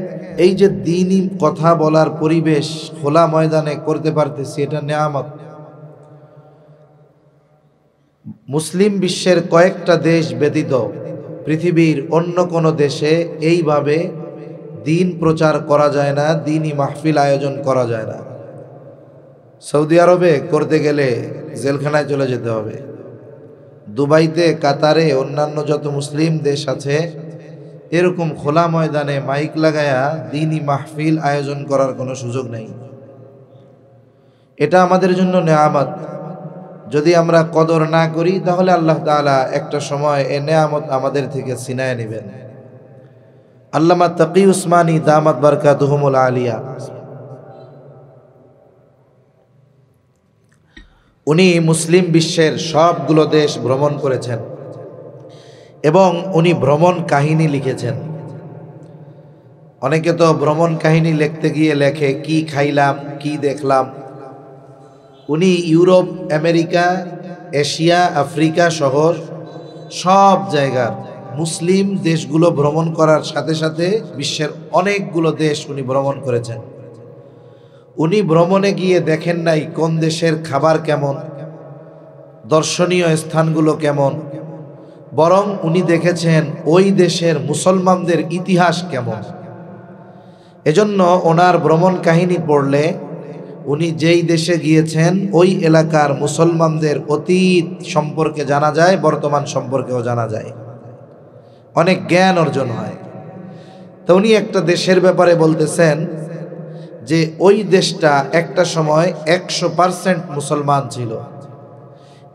এই যে দ্বীনি কথা বলার পরিবেশ খোলা ময়দানে করতে পারতেছি, এটা নেয়ামত। মুসলিম বিশ্বের কয়েকটা দেশ ব্যতীত পৃথিবীর অন্য কোনো দেশে এইভাবে দ্বীন প্রচার করা যায় না, দ্বীনি মাহফিল আয়োজন করা যায় না। সৌদি আরবে করতে গেলে জেলখানায় চলে যেতে হবে। দুবাইতে, কাতারে, অন্যান্য যত মুসলিম দেশ আছে, এরকম খোলা ময়দানে মাইক লাগায়া দ্বীনি মাহফিল আয়োজন করার কোনো সুযোগ নেই। এটা আমাদের জন্য নেয়ামত। যদি আমরা কদর না করি তাহলে আল্লাহ তাআলা একটা সময় এ নেয়ামত আমাদের থেকে ছিনায় নেবেন। আল্লামা তাকি উসমানী দামাত বারকাতুহুমুল আলিয়া, উনি মুসলিম বিশ্বের সবগুলো দেশ ভ্রমণ করেছেন এবং উনি ভ্রমণ কাহিনী লিখেছেন। অনেকে তো ভ্রমণ কাহিনী লিখতে গিয়ে লেখে কি খাইলাম, কি দেখলাম। উনি ইউরোপ, আমেরিকা, এশিয়া, আফ্রিকা সহ সব জায়গার মুসলিম দেশগুলো ভ্রমণ করার সাথে সাথে বিশ্বের অনেকগুলো দেশ উনি ভ্রমণ করেছেন। উনি ভ্রমণে গিয়ে দেখেন নাই কোন দেশের খাবার কেমন, দর্শনীয় স্থানগুলো কেমন, বরং উনি দেখেছেন ওই দেশের মুসলমানদের ইতিহাস কেমন। এজন্য ওনার ভ্রমণ কাহিনী পড়লে উনি যেই দেশে গিয়েছেন ওই এলাকার মুসলমানদের অতীত সম্পর্কে জানা যায়, বর্তমান সম্পর্কেও জানা যায়, অনেক জ্ঞান অর্জন হয়। তো উনি একটা দেশের ব্যাপারে বলতেছেন যে ওই দেশটা একটা সময় 100% মুসলমান ছিল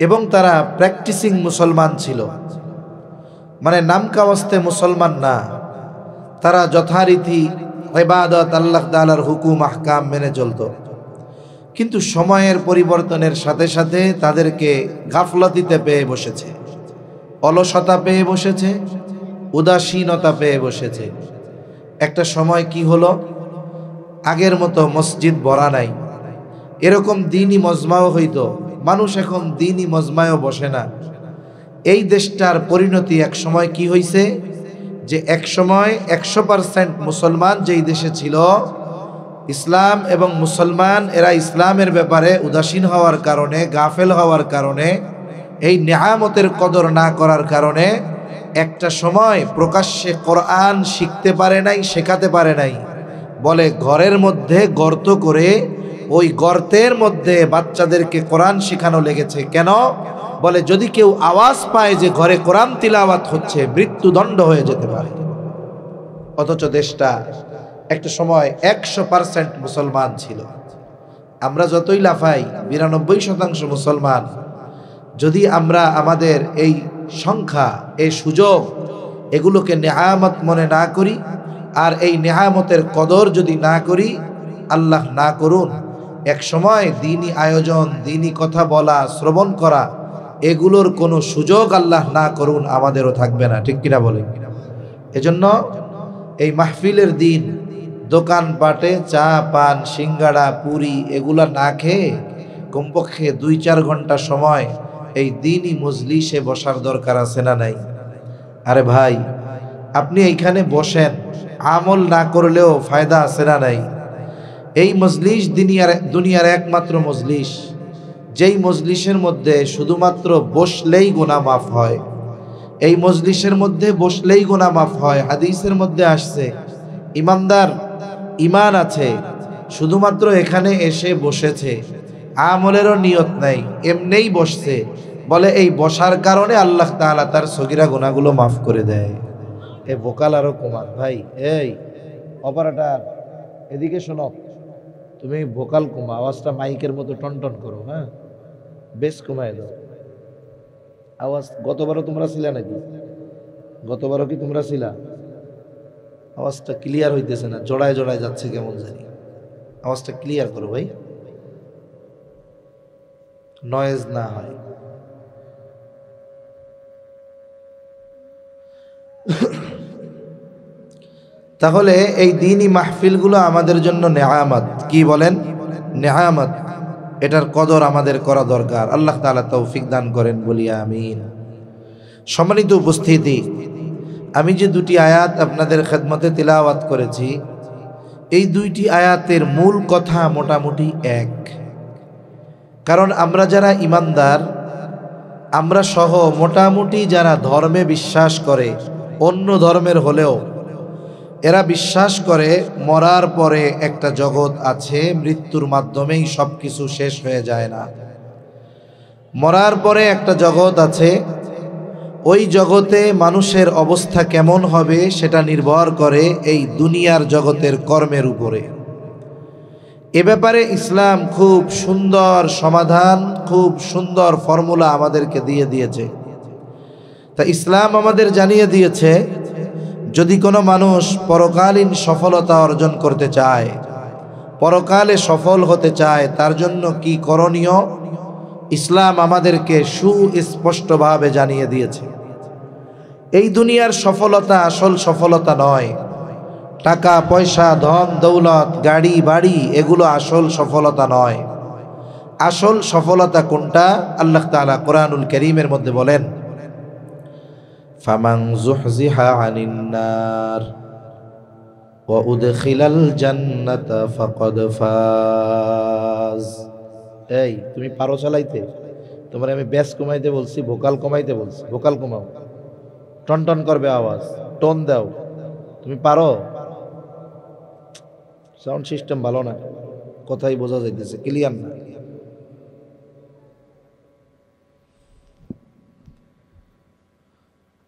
এবং তারা প্র্যাকটিসিং মুসলমান ছিল, মানে নামকাওয়াস্তে মুসলমান না, তারা যথারীতি ইবাদত, আল্লাহ তাআলার হুকুম আহকাম মেনে চলত। কিন্তু সময়ের পরিবর্তনের সাথে সাথে তাদেরকে গাফলতিতে পেয়ে বসেছে, অলসতা পেয়ে বসেছে, উদাসীনতা পেয়ে বসেছে। একটা সময় কি হলো, আগের মতো মসজিদ ভরা নাই, এরকম দ্বীনি মজমাও হইতো, মানুষ এখন দ্বীনি মজমায়ও বসে না। এই দেশটার পরিণতি এক সময় কি হইছে যে এক সময় 100% মুসলমান যেই দেশে ছিল, ইসলাম এবং মুসলমান এরা ইসলামের ব্যাপারে উদাসীন হওয়ার কারণে, গাফেল হওয়ার কারণে, এই নেয়ামতের কদর না করার কারণে একটা সময় প্রকাশ্যে কোরআন শিখতে পারে নাই, শেখাতে পারে নাই। বলে ঘরের মধ্যে গর্ত করে ওই গর্তের মধ্যে বাচ্চাদেরকে কোরআন শেখানো লেগেছে। কেন? বলে যদি কেউ আওয়াজ পায় যে ঘরে কোরআন তিলাওয়াত হচ্ছে, মৃত্যুদণ্ড হয়ে যেতে পারে। অথচ দেশটা একটা সময় 100% মুসলমান ছিল। আমরা যতই লাফাই 92% মুসলমান। যদি আমরা আমাদের এই সংখ্যা, এই সুযোগ, এগুলোকে নেয়ামত মনে না করি আর এই নেয়ামতের কদর যদি না করি, আল্লাহ না করুন এক সময় দ্বীনি আয়োজন, দ্বীনি কথা বলা, শ্রবণ করা, এগুলোর কোনো সুযোগ আল্লাহ না করুন আমাদেরও থাকবে না। ঠিক কিনা বলেন? এজন্য এই মাহফিলের দিন দোকানপাটে চা পান, সিঙ্গাড়া, পুরি এগুলা না খেয়ে কমপক্ষে 2-4 ঘন্টা সময় এই দ্বীনি মজলিসে বসার দরকার আছে না নাই? আরে ভাই, আপনি এইখানে বসেন, আমল না করলেও ফায়দা আছে না নাই? এই মজলিস দুনিয়ার একমাত্র মজলিস, যেই মজলিসের মধ্যে শুধুমাত্র বসলেই গুনাহ মাফ হয়। এই মজলিসের মধ্যে বসলেই গুনাহ মাফ হয়। হাদিসের মধ্যে আসছে, ইমানদার ইমান আছে, শুধুমাত্র এখানে এসে বসেছে, আমলেরও নিয়ত নাই, এমনিই বসছে। বলে এই বসার কারণে আল্লাহ তাআলা তার সগীরা গুনাহগুলো মাফ করে দেয়। এ ভোকাল আরো কমান ভাই, এই অপারেটর এদিকে শোনো, তুমি ভোকাল কমা, আওয়াজটা মাইকের মতো টনটন করো। হ্যাঁ, বেশ কমায় দাও আওয়াজ। গতবারও তোমরা ছিলা নাকি? গতবারও কি তোমরা ছিলা? আওয়াজটা ক্লিয়ার হইতেছে না, জড়ায় জড়ায় যাচ্ছে কেমন জানি। আওয়াজটা ক্লিয়ার করো ভাই, নয়েজ না হয়। তাহলে এই দ্বীনি মাহফিলগুলো আমাদের জন্য নেয়ামত। কি বলেন? নেয়ামত। এটার কদর আমাদের করা দরকার। আল্লাহ তাআলা তৌফিক দান করেন, বলি আমিন। সম্মানিত উপস্থিতি, আমি যে দুটি আয়াত আপনাদের খেদমতে তিলাওয়াত করেছি, এই দুইটি আয়াতের মূল কথা মোটামুটি এক। কারণ আমরা যারা ইমানদার, আমরা সহ মোটামুটি যারা ধর্মে বিশ্বাস করে, অন্য ধর্মের হলেও এরা বিশ্বাস করে মরার পরে একটা জগৎ আছে, মৃত্যুর মাধ্যমেই সব কিছু শেষ হয়ে যায় না। মরার পরে একটা জগৎ আছে, ওই জগতে মানুষের অবস্থা কেমন হবে সেটা নির্ভর করে এই দুনিয়ার জগতের কর্মের উপরে। এ ব্যাপারে ইসলাম খুব সুন্দর সমাধান, খুব সুন্দর ফর্মুলা আমাদেরকে দিয়ে দিয়েছে। তা ইসলাম আমাদের জানিয়ে দিয়েছে, যদি কোনো মানুষ পরকালীন সফলতা অর্জন করতে চায়, পরকালে সফল হতে চায়, তার জন্য কি করণীয় ইসলাম আমাদেরকে সুস্পষ্টভাবে জানিয়ে দিয়েছে। এই দুনিয়ার সফলতা আসল সফলতা নয়। টাকা পয়সা, ধন দৌলত, গাড়ি বাড়ি, এগুলো আসল সফলতা নয়। আসল সফলতা কোনটা? আল্লাহ তাআলা কোরআনুল কারীমের মধ্যে বলেন, ফামান যুহজিহা আনিন নার ওয়া উদখিলাল জান্নাতা ফাকাদ ফাজ। এই তুমি পারো চালাইতে? তোমার আমি ব্যাস কমাইতে বলছি, ভোকাল কমাইতে বলছি, ভোকাল কমাও, টন টন করবে আওয়াজ, টোন দাও। তুমি পারো? সাউন্ড সিস্টেম ভালো না, কথাই বোঝা যাইতেছে, ক্লিয়ার না।